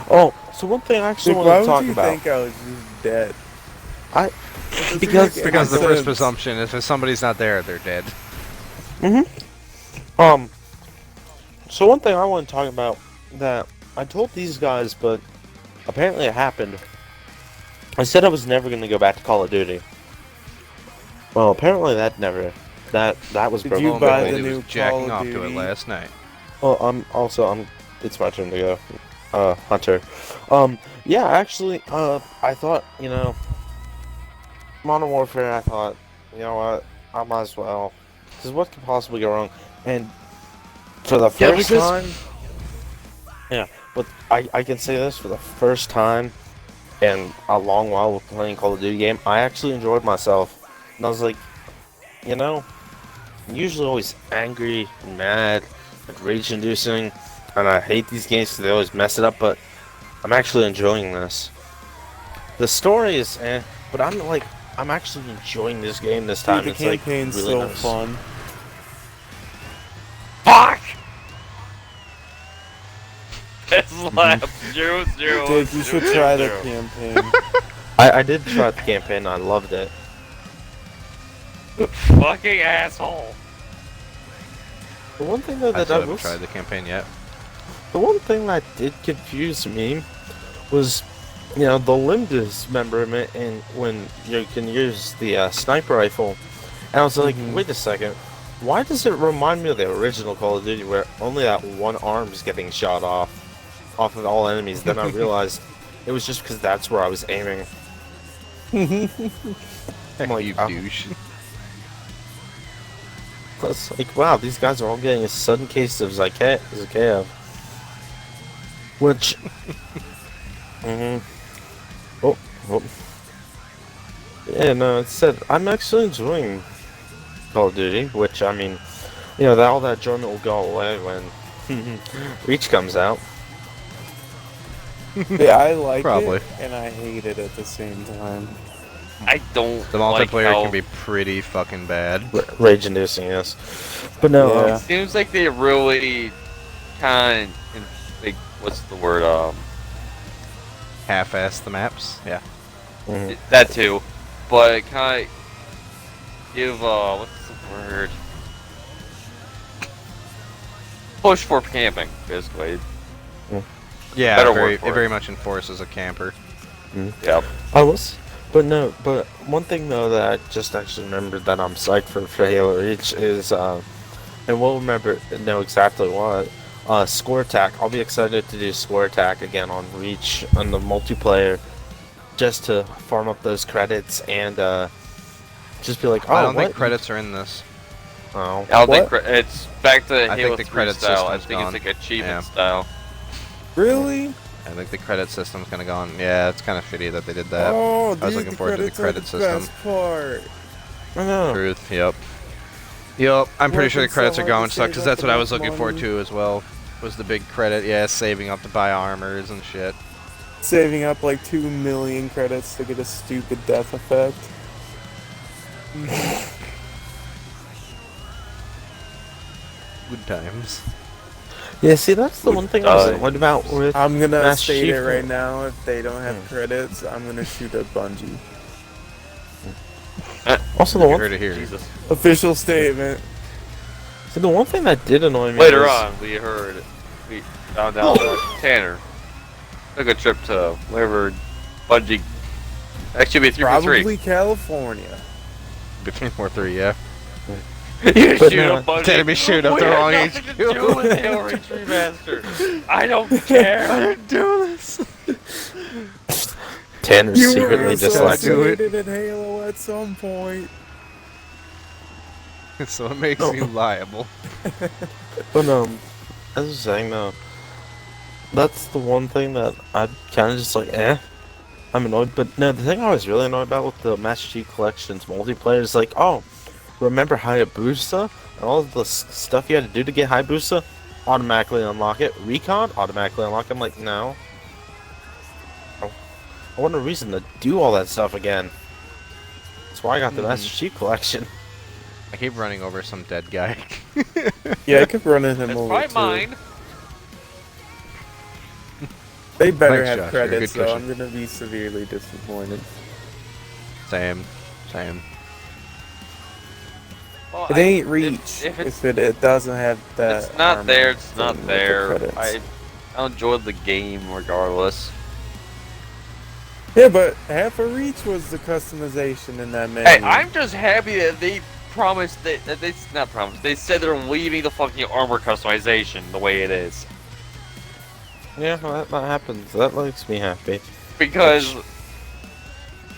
Oh, so one thing I actually Like, want why to talk would you about. think I was just dead? I- It doesn't because- make Because the any first sense. presumption is if somebody's not there, they're dead. So one thing I want to talk about that I told these guys, but apparently it happened. I said I was never going to go back to Call of Duty. Well, apparently that was Did broken. you Lo and buy behold, the he new was jacking Call of off to it Duty? last night. Well, it's my turn to go. Hunter. Yeah, actually, I thought, Modern Warfare, I thought, you know what, I might as well. Because what could possibly go wrong? And for the Yeah, first because- time... Yeah, but I can say this, for the first time in a long while with playing Call of Duty game, I actually enjoyed myself. And I was like, I'm usually always angry and mad and rage-inducing, and I hate these games because they always mess it up, but I'm actually enjoying this. The story is but I'm actually enjoying this game this time. Dude, the It's campaign's really so nice. fun. Fuck! It's like 0 0. Dude, you should try the campaign. I did try the campaign. I loved it. Fucking asshole. The one thing though I that still I haven't was, tried the campaign yet. the one thing that did confuse me was, the limb dismemberment and when you can use the sniper rifle. And I was like, wait a second, why does it remind me of the original Call of Duty where only that one arm is getting shot off of all enemies? Then I realized it was just because that's where I was aiming. I'm like, you oh. douche. It's like, wow, these guys are all getting a sudden case of Zakaev. Which... Oh. Yeah, no, it said, I'm actually enjoying Call of Duty, which, I mean, all that enjoyment will go away when Reach comes out. Yeah, I like Probably. it, and I hate it at the same time. I don't The like multiplayer how can be pretty fucking bad. Rage-inducing, yes. But no, Yeah. it seems like they really kind like what's the word Half-ass the maps. Yeah. that too, but kind of give what's the word, push for camping basically. Yeah, Better very, word for it it. very much enforces a camper. Yep. But one thing though that I just actually remembered that I'm psyched for Halo Reach is, and we'll know exactly what, Score Attack. I'll be excited to do Score Attack again on Reach on the multiplayer, just to farm up those credits and just be like, oh, I don't what? think credits are in this. Oh, I don't What? think it's back to I Halo think the 3 credit style. I system's think gone. it's like achievement Yeah. style. Really? I think the credit system's gonna go on. Yeah, it's kind of shitty that they did that. Oh, I was dude, looking the forward to the credits are credit the system. best part. I know. Truth. Yep. I'm pretty Like, sure the it's so credits are hard going to stuck save because up that's what I was enough looking forward money. to as well. Was the big credit? Yeah, saving up to buy armors and shit. Saving up like 2 million credits to get a stupid death effect. Good times. Yeah, see, that's the one thing I was annoyed about with. I'm gonna Master state it Chief. right now. If they don't have credits, I'm gonna shoot at Bungie. Also, the You one, heard it here. Jesus. Official statement. see, the one thing that did annoy me Later was, on, we found out that Tanner took a trip to wherever Bungie. Actually, be 3 for 3. Probably California. Between 4-3, yeah. You But shoot no, a bunch Tanner of- be shooting up We the had wrong nothing HQ. to do with Halo Reach Remaster. I don't care. do this. Tanner's You were secretly just dyslexic. do it. associated in Halo at some point. So it makes you liable. But as I was saying though, that's the one thing that I kind of just like, I'm annoyed. But no, the thing I was really annoyed about with the Master Chief Collection's multiplayer is like, oh, remember Hayabusa and all of the stuff you had to do to get Hayabusa? Automatically unlock it. Recon automatically unlock. I'm like, no. I want a reason to do all that stuff again. That's why I got the Master Chief Collection. I keep running over some dead guy. Yeah, I kept running him That's over probably too. mine. They better Thanks, have Josh. credits, You're a though. good I'm gonna be severely disappointed. Same. Well, It ain't Reach if it doesn't have that. it's not armor there, it's thing not with the there. credits. I enjoyed the game regardless. Yeah, but half of Reach was the customization in that menu. Hey, I'm just happy that they promised that they not promised. They said they're leaving the fucking armor customization the way it is. Yeah, that happens. That makes me happy. Because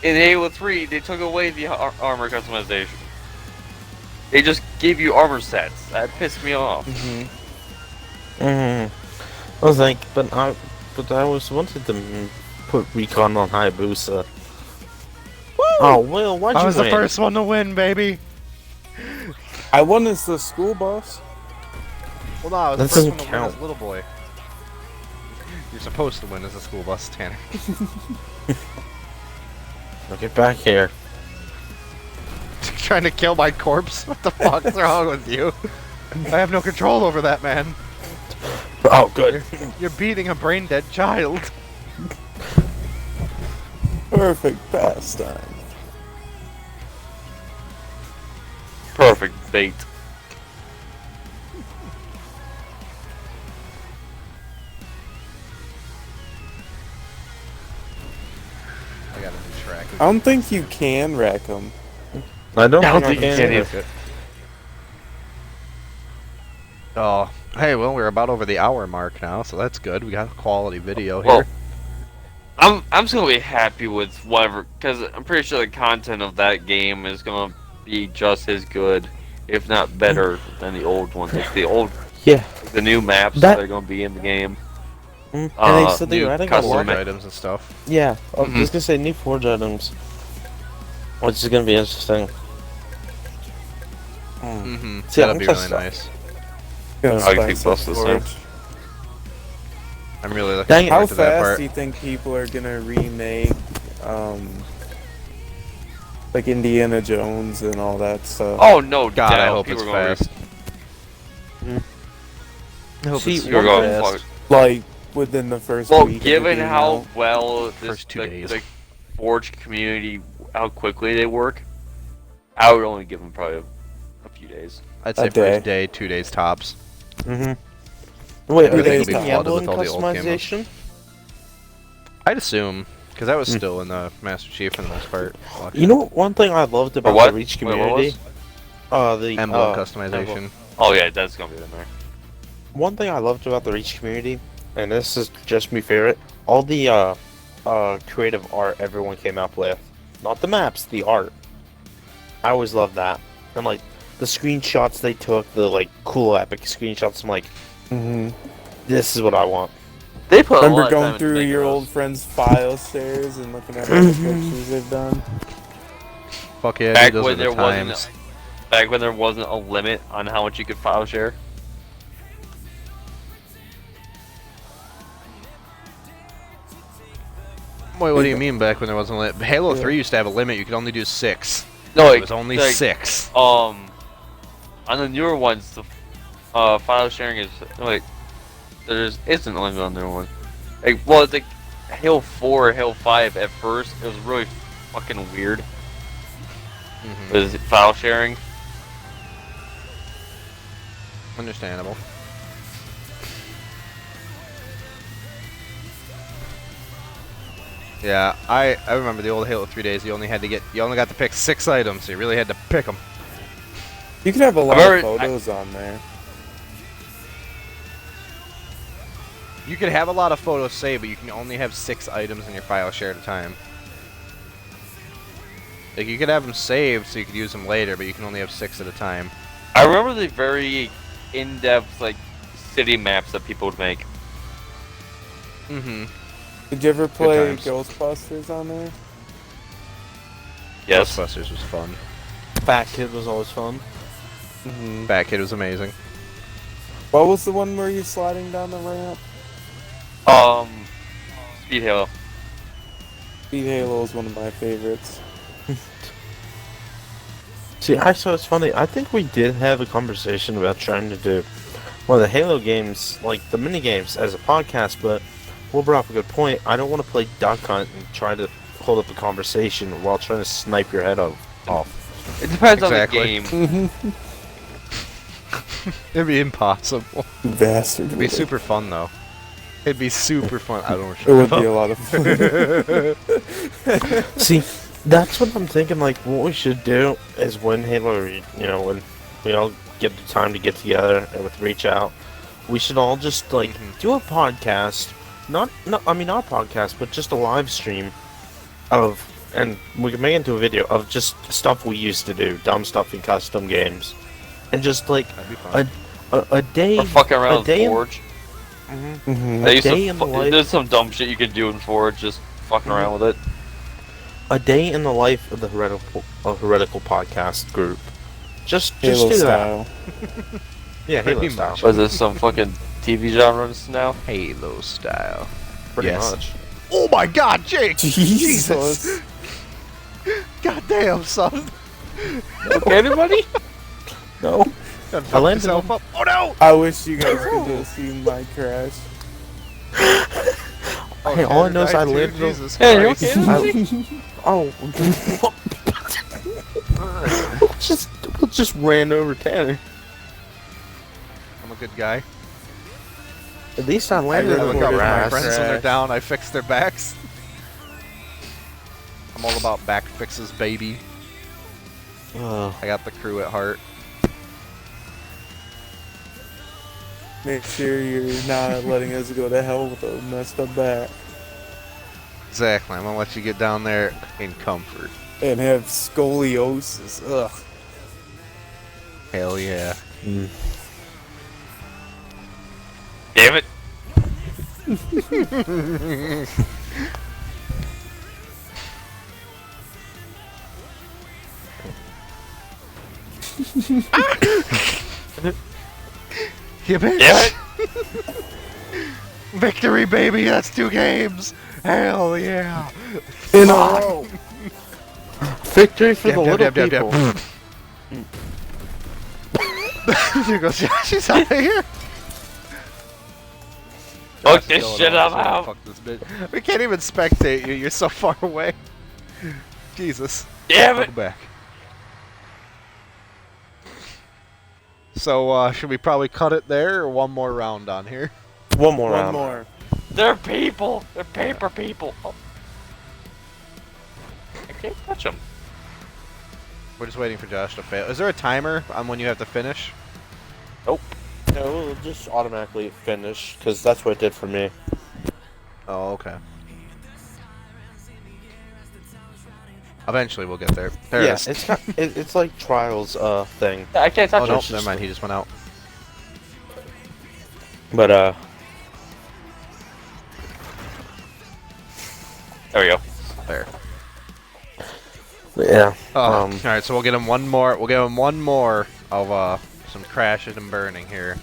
in Halo 3, they took away the armor customization. They just gave you armor sets. That pissed me off. I was like, but I was wanted to put Recon on Hayabusa. Oh, Will, why'd you I was the win? first one to win, baby. I won as the school boss. Well, no, I was That the first doesn't one to win count. as little boy. You're supposed to win as a school bus, Tanner. Now get back here. Trying to kill my corpse? What the fuck's wrong with you? I have no control over that, man. Oh, good. You're beating a brain-dead child. Perfect pastime. Perfect bait. I got a new track. I don't think you can wreck them. I don't I don't think think I you can. can either. Oh, hey, well, we're about over the hour mark now, so that's good. We got a quality video Well, here. I'm just gonna be happy with whatever, because I'm pretty sure the content of that game is gonna be just as good, if not better, than the old ones. Like Yeah. the new maps That- that are gonna be in the game. And they said they new were adding a custom lot. Forge items and stuff. Yeah, I was Mhm. just gonna say new forge items. Which is gonna be interesting. Mm-hmm. See, I That'll be think really that's- nice. Gonna I spice think up both the same. Forge. I'm really looking Dang it. forward How to that fast part. do you think people are gonna remake, like Indiana Jones and all that stuff? Oh no, God, doubt I hope people it's are gonna fast. I hope See, it's You're super going fast. Like within the first Well, week. of it given being how out? well this, First 2 days. the Forge community, how quickly they work, I would only give them probably a few days. I'd say A day. first day, 2 days tops. Mm-hmm. Wait, are Everything they will be using flooded Emblem with all the old camos. customization? I'd assume, because that was still in the Master Chief for the most part. You know, one thing I loved about what? the Reach Wait, what community? the Emblem customization. Emblem. Oh yeah, that's gonna be in there. One thing I loved about the Reach community, and this is just my favorite, all the creative art everyone came up with. Not the maps, the art. I always loved that. And like the screenshots they took, the like cool epic screenshots, I'm like, this is what I want. They put a lot Remember of time going into through making your those. old friend's file shares and looking at all the pictures they've done? Fuck yeah, Back dude, those when are the there wasn't, times. back when there wasn't a limit on how much you could file share. Wait, what do you mean back when there wasn't a limit? Halo 3 used to have a limit. You could only do 6. No, It was only 6. On the newer ones, the file sharing is like isn't a limit on the newer one. Like, well, it's like Halo 4 or Halo 5 at first. It was really fucking weird. Mhm. With file sharing. Understandable. Yeah, I remember the old Halo 3 days. You only got to pick 6 items. So you really had to pick them. You can have a lot of photos on there. You can have a lot of photos saved, but you can only have 6 items in your file share at a time. Like, you could have them saved so you could use them later, but you can only have 6 at a time. I remember the very in-depth, like, city maps that people would make. Mm-hmm. Did you ever play times. Ghostbusters on there? Yes. Ghostbusters was fun. Fat Kid was always fun. Mm-hmm. Fat Kid was amazing. What was the one where you're sliding down the ramp? Speed Halo. Speed Halo is one of my favorites. See, I saw it's funny. I think we did have a conversation about trying to do one of the Halo games, like the mini games, as a podcast. But Will brought up a good point. I don't want to play Duck Hunt and try to hold up a conversation while trying to snipe your head off. It depends on the Exactly. game. It'd be impossible. Bastard. It'd be super fun, though. It'd be super fun. I don't know. It would be a lot of fun. See, that's what I'm thinking. Like, what we should do is when Halo, when we all get the time to get together and with Reach Out, we should all just like do a podcast. Not our podcast, but just a live stream of, and we can make it into a video of just stuff we used to do, dumb stuff in custom games, and just like a day, Or fucking around a day with Forge. a They used day to in the life. there's some dumb shit you could do in Forge, just fucking around with it. A day in the life of the Heretical Podcast group. Just Halo do style. that. Yeah, Halo Pretty style. much. Was this some fucking TV genres now? Halo style. Pretty Yes. much. Oh my God, Jake! Jesus. God damn, son! Okay, anybody? No. I landed Yourself up. Oh no! I wish you guys could have seen my crash. Hey, all I know is I landed. Jesus Hey, you Christ. okay? Oh. we'll just ran over Tanner. I'm a good guy. At least I I landed really on look out for my grass. friends when they're down. I fix their backs. I'm all about back fixes, baby. Oh. I got the crew at heart. Make sure you're not letting us go to hell with a messed up back. Exactly. I'm gonna let you get down there in comfort. And have scoliosis. Ugh. Hell yeah. Damn it. You bitch! Damn it. Victory, baby! That's 2 games! Hell yeah! In a row. Victory for the Dab, little dab, dab, people. There goes She's out of here! Fuck Josh is this going shit, off, I'm so out. Fuck this bitch. We can't even spectate you, you're so far away. Jesus. Damn it. Welcome back. So, should we probably cut it there, or one more round on here? One more One round. more. They're people. They're paper people. Oh. I can't touch them. We're just waiting for Josh to fail. Is there a timer on when you have to finish? Nope. No, it'll just automatically finish, because that's what it did for me. Oh, okay. Eventually we'll get there. There it Yeah, is. it's like Trials thing. I can't touch Oh, them. no, never mind. He just went out. But There we go. There. yeah. All right, so we'll get him one more. We'll give him one more of some crashes and burning here.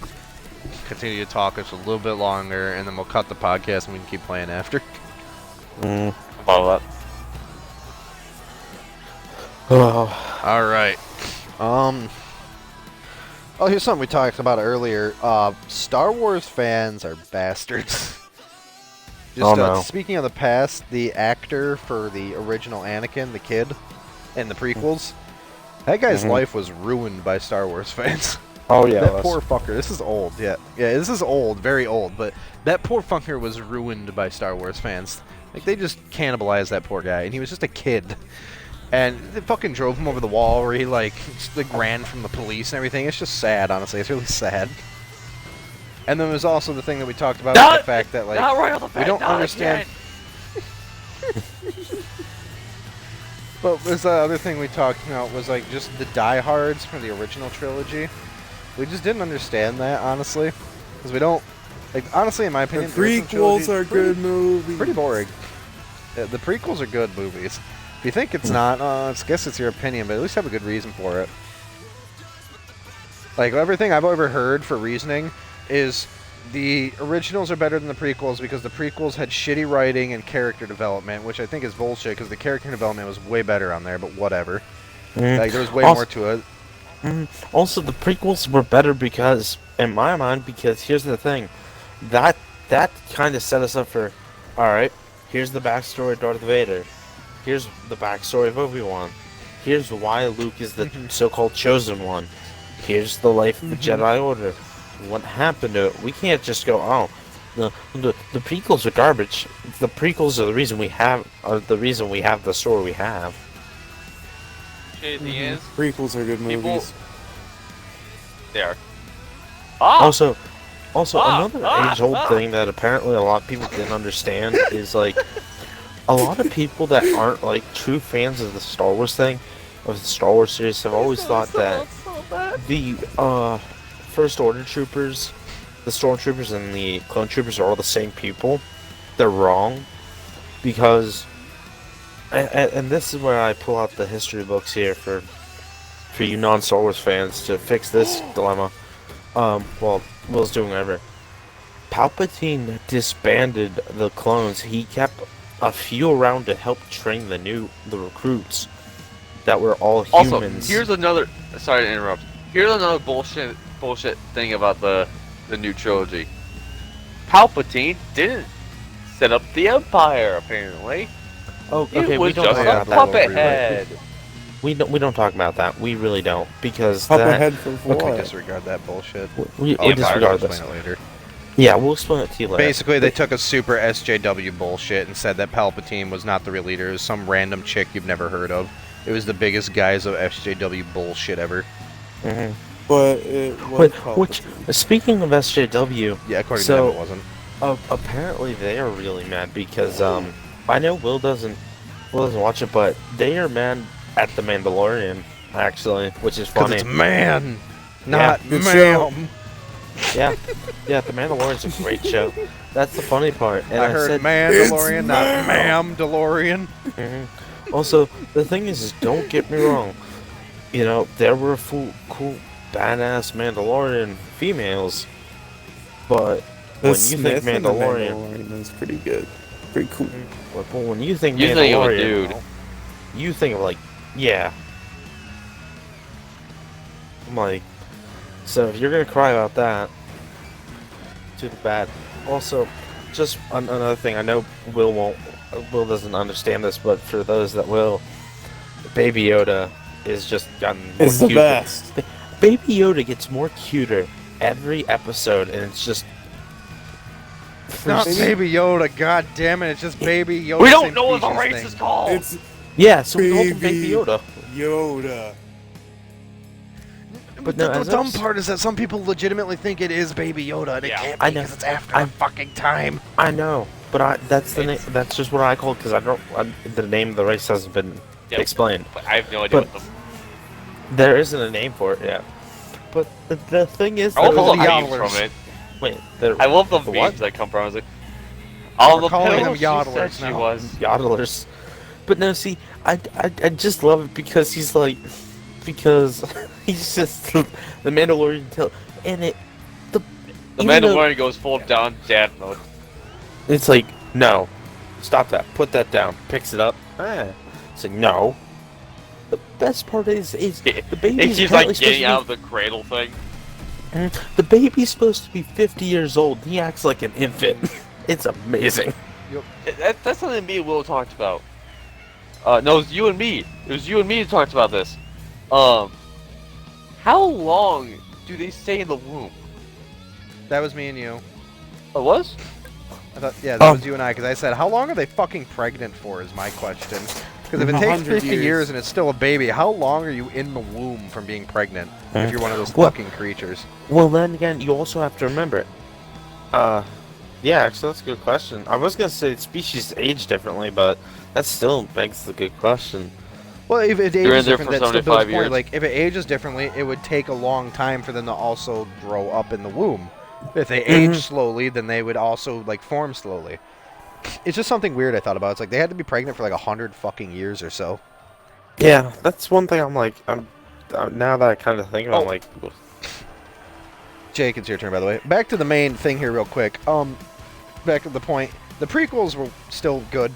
Continue to talk us a little bit longer, and then we'll cut the podcast and we can keep playing after. Follow that. Oh. All right. Oh, here's something we talked about earlier. Star Wars fans are bastards. Oh, no. Speaking of the past, the actor for the original Anakin, the kid, in the prequels, that guy's life was ruined by Star Wars fans. Oh yeah. That poor fucker. This is old. Yeah, this is old, very old. But that poor fucker was ruined by Star Wars fans. Like, they just cannibalized that poor guy, and he was just a kid. And they fucking drove him over the wall where he, like ran from the police and everything. It's just sad, honestly. It's really sad. And then there's also the thing that we talked about, the fact that, like, we don't understand... But there's the other thing we talked about was, like, just the diehards from the original trilogy. We just didn't understand that, honestly. Because we don't... Like, honestly, in my opinion... The prequels are good movies. Pretty boring. The prequels are good movies. If you think it's not, I guess it's your opinion, but at least have a good reason for it. Like, everything I've ever heard for reasoning is the originals are better than the prequels because the prequels had shitty writing and character development, which I think is bullshit because the character development was way better on there, but whatever. Like, there was way more to it. Also, the prequels were better because, in my mind, because here's the thing. That kind of set us up for, alright, here's the backstory of Darth Vader. Here's the backstory of Obi-Wan. Here's why Luke is the so-called chosen one. Here's the life of the Jedi Order. What happened to it? We can't just go, oh, the prequels are garbage. The prequels are the reason we have the story we have. Okay, the end. Prequels are good movies. They are. Ah! Also, another age-old thing that apparently a lot of people didn't understand is, like, a lot of people that aren't, like, true fans of the Star Wars thing, of the Star Wars series, have always thought that the First Order troopers, the Stormtroopers and the Clone Troopers are all the same people. They're wrong, because, and this is where I pull out the history books here for you non-Star Wars fans to fix this dilemma. Well, Will's doing whatever. Palpatine disbanded the clones. He kept a few around to help train the recruits that were all humans. Also, here's another. Sorry to interrupt. Here's another bullshit thing about the new trilogy. Palpatine didn't set up the Empire. Apparently, okay, it was we don't just talk a about that. puppet head. We don't talk about that. We really don't, because Puppet that. head for what? Okay, disregard that bullshit. We I'll disregard explain this. it later. Yeah, we'll explain it to you later. Basically, they took a super SJW bullshit and said that Palpatine was not the real leader. It was some random chick you've never heard of. It was the biggest guise of SJW bullshit ever. Mm-hmm. But it was Which, speaking of SJW, Yeah, according to them, it wasn't. apparently they are really mad because I know Will doesn't watch it, but they are mad at the Mandalorian actually, which is funny. Because it's man, not Good show. ma'am. Yeah, the Mandalorian's a great show. That's the funny part. And I heard said, Mandalorian, not ma'am DeLorean. Mhm. Also, the thing is, don't get me wrong. You know, there were cool, badass Mandalorian females, but The when you Smith think in the Mandalorian, is pretty good. Pretty cool. but when you think You think of a Mandalorian, dude. you think of like, yeah. I'm like, so if you're gonna cry about that, too bad. Also, just another thing, I know Will doesn't understand this, but for those that will, Baby Yoda is just gotten more It's the cuter. best. Baby Yoda gets more cuter every episode, and it's just. Not Baby Yoda, god damn it, it's just Baby Yoda. We don't same know what the species race thing. is called. It's Yeah, so we call him Baby Baby Yoda. Yoda. But no, the as dumb I was- part is that some people legitimately think it is Baby Yoda, and it Yeah, can't I be know. because it's after I- a fucking time. I know, but that's the name. It's- That's just what I call it because the name of the race hasn't been Yep. explained. I have no idea But- what the. There isn't a name for it yet. But the thing is, I love Those all are the the memes yodelers. from it. wait, there I love the The memes what? that come from. I was like, all We're the calling pills them she said yodelers she now. was. yodelers. But no, see, I just love it because he's like, because he's just the Mandalorian and The even though- Mandalorian goes full down dad mode. It's like, no, stop that, put that down, picks it up. It's like, no. The best part is the baby. And she's like getting out of the cradle thing. The baby's supposed to be 50 years old. He acts like an infant. It's amazing. That's something me and Will talked about. No, it was you and me. It was you and me who talked about this. How long do they stay in the womb? That was me and you. It was? I thought, yeah, that was you and I, because I said, how long are they fucking pregnant for, is my question. Because if it takes 100 50 years and it's still a baby, how long are you in the womb from being pregnant if you're one of those fucking creatures? Well, then again, you also have to remember. Yeah, actually, that's a good question. I was gonna say species age differently, but that still begs the good question. Well, if it You're in ages there different, for that's the 75 Bill's point. years. Like, if it ages differently, it would take a long time for them to also grow up in the womb. If they age slowly, then they would also, like, form slowly. It's just something weird I thought about. It's like they had to be pregnant for, like, 100 fucking years or so. Yeah, that's one thing I'm like, now that I kind of think about it, I'm like, Jake, it's your turn, by the way. Back to the main thing here real quick. Back to the point. The prequels were still good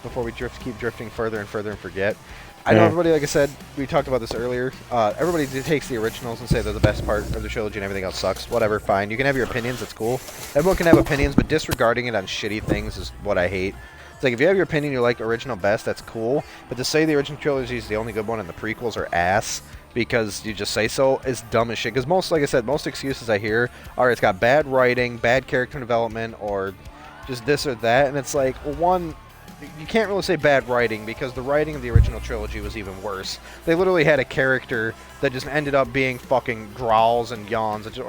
before we keep drifting further and further and forget. I know everybody, like I said, we talked about this earlier. Everybody takes the originals and say they're the best part of the trilogy and everything else sucks. Whatever, fine. You can have your opinions, that's cool. Everyone can have opinions, but disregarding it on shitty things is what I hate. It's like, if you have your opinion, you like original best, that's cool. But to say the original trilogy is the only good one and the prequels are ass because you just say so is dumb as shit. Because most, like I said, most excuses I hear are it's got bad writing, bad character development, or just this or that. And it's like, well, one, you can't really say bad writing because the writing of the original trilogy was even worse. They literally had a character that just ended up being fucking growls and yawns and just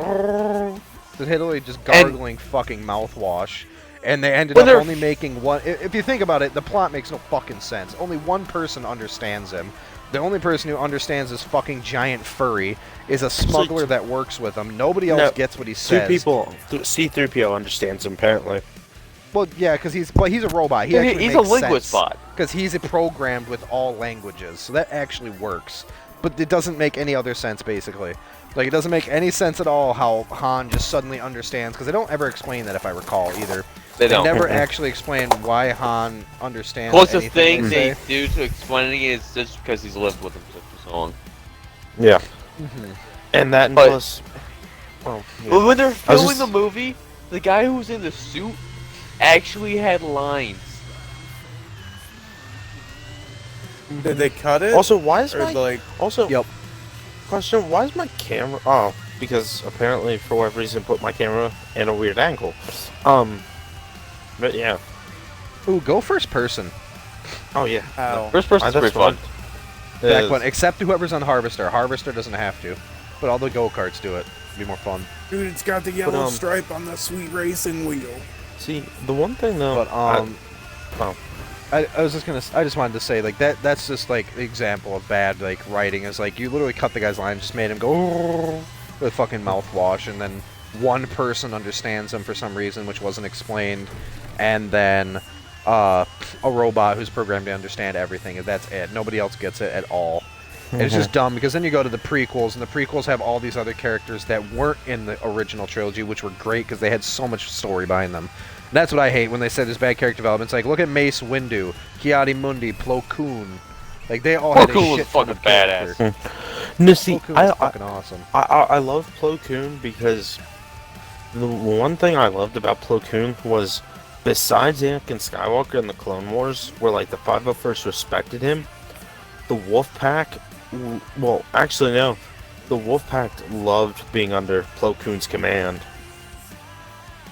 literally just gargling fucking mouthwash. And they ended up only making one. If you think about it, the plot makes no fucking sense. Only one person understands him. The only person who understands this fucking giant furry is a smuggler that works with him. Nobody else gets what he says. Two people, C-3PO understands him, apparently. Well, yeah, because he's a robot. He's a linguist bot. Because he's programmed with all languages, so that actually works. But it doesn't make any other sense, basically. Like, it doesn't make any sense at all how Han just suddenly understands, because they don't ever explain that, if I recall, either. They don't. never actually explain why Han understands Closest anything thing they do to explaining it is just because he's lived with him for so long. Yeah. And that, and But- plus... Well, yeah. But when they're filming just- the movie, the guy who was in the suit actually had lines. Did they cut it? Also, why is or my... like, Also, Yep. question, why is my camera... Oh, because apparently, for whatever reason, put my camera in a weird angle. But yeah. Ooh, go first person. Oh, yeah. how? First person's That's pretty fun. Back when, except whoever's on Harvester. Harvester doesn't have to. But all the go-karts do it. It'd be more fun. Dude, it's got the yellow um, stripe on the sweet racing wheel. See, the one thing, though... But, I just wanted to say, like, that's just, like, the example of bad, like, writing. Is like, you literally cut the guy's line, just made him go with fucking mouthwash, and then one person understands him for some reason, which wasn't explained, and then a robot who's programmed to understand everything, and that's it. Nobody else gets it at all. And it's just dumb, because then you go to the prequels, and the prequels have all these other characters that weren't in the original trilogy, which were great, because they had so much story behind them. And that's what I hate when they say there's bad character development. It's like, look at Mace Windu, Kiadi Mundi, Plo Koon. Like, they all had a Koon was shit ton of fucking badass. character. No, see, Plo Koon was fucking awesome. I love Plo Koon because the one thing I loved about Plo Koon was, besides Anakin Skywalker in the Clone Wars, where like the 501st respected him, the Wolfpack, well, actually no, the Wolfpack loved being under Plo Koon's command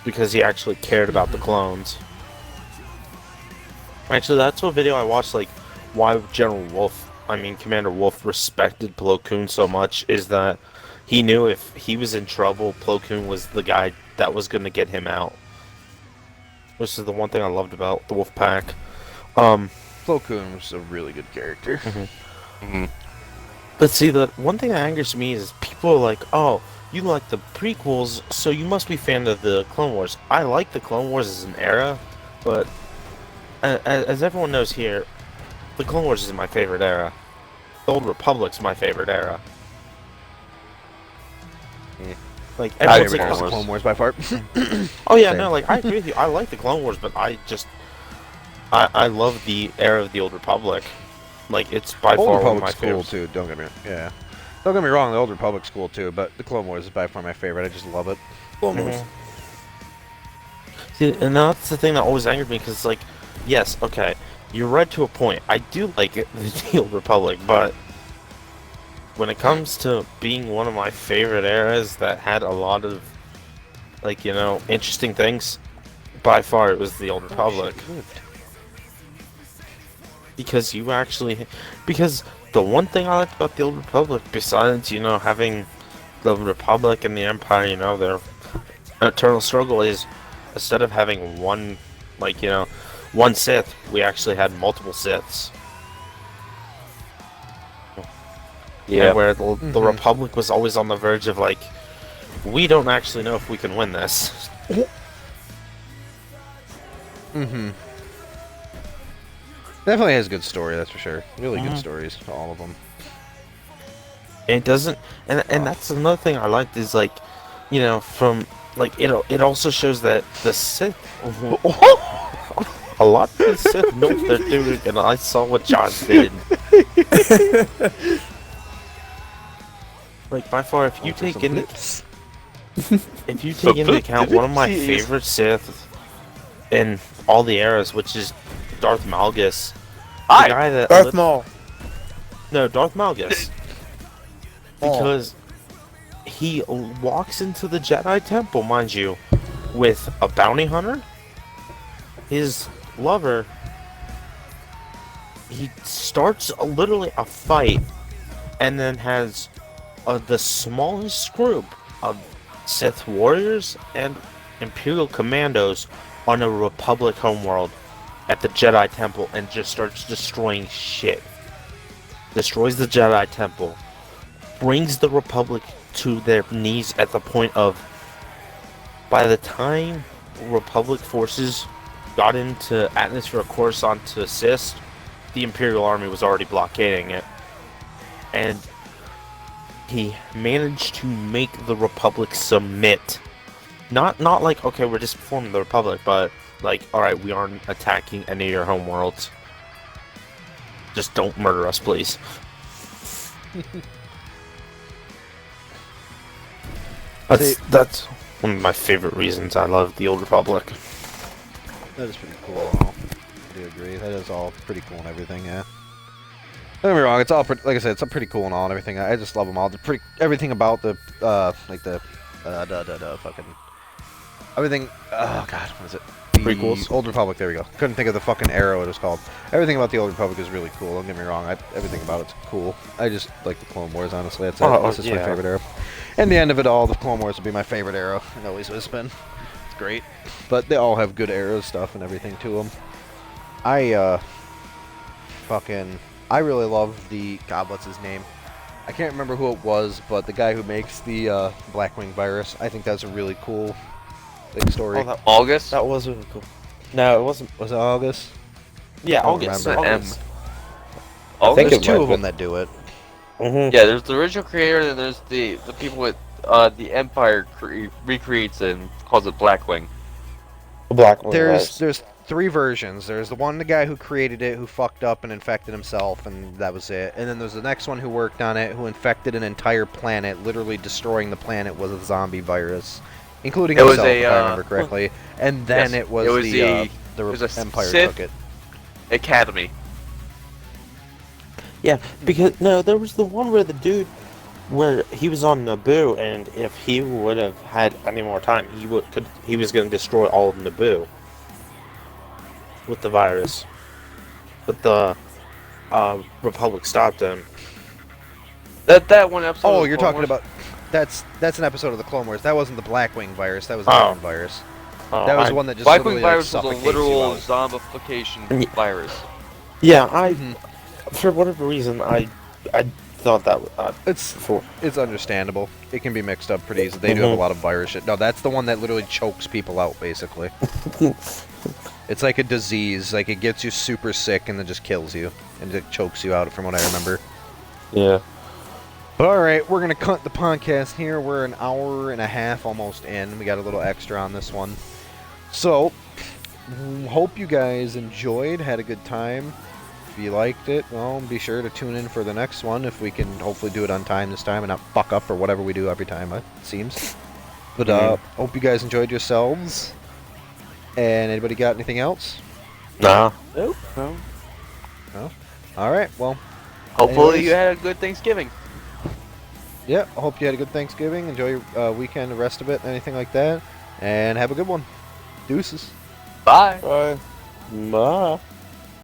because he actually cared about the clones. Actually, that's what video I watched, like why Commander Wolf respected Plo Koon so much is that he knew if he was in trouble, Plo Koon was the guy that was going to get him out. Which is the one thing I loved about the Wolfpack. Plo Koon was a really good character. But see, the one thing that angers me is people are like, oh, you like the prequels, so you must be a fan of the Clone Wars. I like the Clone Wars as an era, but as everyone knows here, the Clone Wars is my favorite era. The Old Republic's my favorite era. Like, I everyone's agree like, with oh, Clone Wars by far. oh yeah, Same. no, like, I agree with you. I like the Clone Wars, but I love the era of the Old Republic. Like, it's by Old far one of my Republic's cool favorites. too. Don't get me wrong. The Old Republic's cool too, but the Clone Wars is by far my favorite. I just love it. Almost. See, and that's the thing that always angered me, because it's like, yes, okay, you're right to a point. I do like it, the Old Republic, but when it comes to being one of my favorite eras that had a lot of, like, you know, interesting things, by far it was the Old Republic. because because the one thing I liked about the Old Republic, besides having the Republic and the Empire, their eternal struggle, is instead of having one, one Sith, we actually had multiple Siths. Yeah. And where the Republic was always on the verge of we don't actually know if we can win this. Mm-hmm. Definitely has a good story, that's for sure. Really good stories, all of them. It doesn't, and that's another thing I liked is from it also shows that the Sith, a lot of the Sith know what they're doing, and I saw what John did. By far, if you take into account one of my favorite Sith in all the eras, which is Darth Malgus, the guy that Darth Maul. No, Darth Malgus. Because he walks into the Jedi Temple, mind you, with a bounty hunter, his lover. He starts literally a fight, and then has the smallest group of Sith warriors and Imperial commandos on a Republic homeworld at the Jedi Temple, and just starts destroying shit. Destroys the Jedi Temple. Brings the Republic to their knees at the point of, by the time Republic forces got into Atmosphere Coruscant to assist, the Imperial Army was already blockading it. And he managed to make the Republic submit. Not like, okay, we're just forming the Republic, but alright, we aren't attacking any of your homeworlds. Just don't murder us, please. That's one of my favorite reasons I love the Old Republic. That is pretty cool. I do agree. That is all pretty cool and everything, yeah. Don't get me wrong, it's all like I said, it's all pretty cool and all and everything. I just love them all. Everything about the fucking everything. Oh god, what is it? The Prequels? Old Republic. There we go. Couldn't think of the fucking arrow it was called. Everything about the Old Republic is really cool. Don't get me wrong. Everything about it's cool. I just like the Clone Wars. Honestly, that's it. This is my favorite era. And the end of it all, the Clone Wars will be my favorite era. It always has been. It's great. But they all have good era stuff and everything to them. I really love the God. What's his name? I can't remember who it was, but the guy who makes the Blackwing virus. I think that's a really cool big story. August? That was really cool. No, it wasn't. Was it August? Yeah, I don't August. remember. August. August? There's two of them that do it. Yeah, there's the original creator, and then there's the people with the Empire recreates and calls it Blackwing. Blackwing. There's three versions. There's the guy who created it, who fucked up and infected himself, and that was it. And then there's the next one who worked on it, who infected an entire planet, literally destroying the planet with a zombie virus, including himself, if I remember correctly. And then yes, it was the Empire Sith took it. Academy. Yeah, because there was the one where the dude, where he was on Naboo, and if he would have had any more time, he was going to destroy all of Naboo with the virus. But the Republic stopped him. That one episode. Oh, you're talking about that's an episode of the Clone Wars. That wasn't the Blackwing virus. That was a different virus. That was one that just Blackwing literally, virus was a suffocates literal you out. zombification virus. Yeah, for whatever reason, I thought that It's understandable. It can be mixed up pretty easily. They do have a lot of virus shit. No, that's the one that literally chokes people out, basically. It's like a disease. Like, it gets you super sick and then just kills you. And it chokes you out, from what I remember. Yeah. But alright, we're going to cut the podcast here. We're an hour and a half almost in. We got a little extra on this one. So, hope you guys enjoyed, had a good time. If you liked it, well, be sure to tune in for the next one, if we can hopefully do it on time this time and not fuck up or whatever we do every time, it seems. But hope you guys enjoyed yourselves. And anybody got anything else? Nah. Nope. No. No? Alright, well. Hopefully anyways, you had a good Thanksgiving. Yeah, I hope you had a good Thanksgiving. Enjoy your weekend, the rest of it, anything like that. And have a good one. Deuces. Bye. Bye. Bye.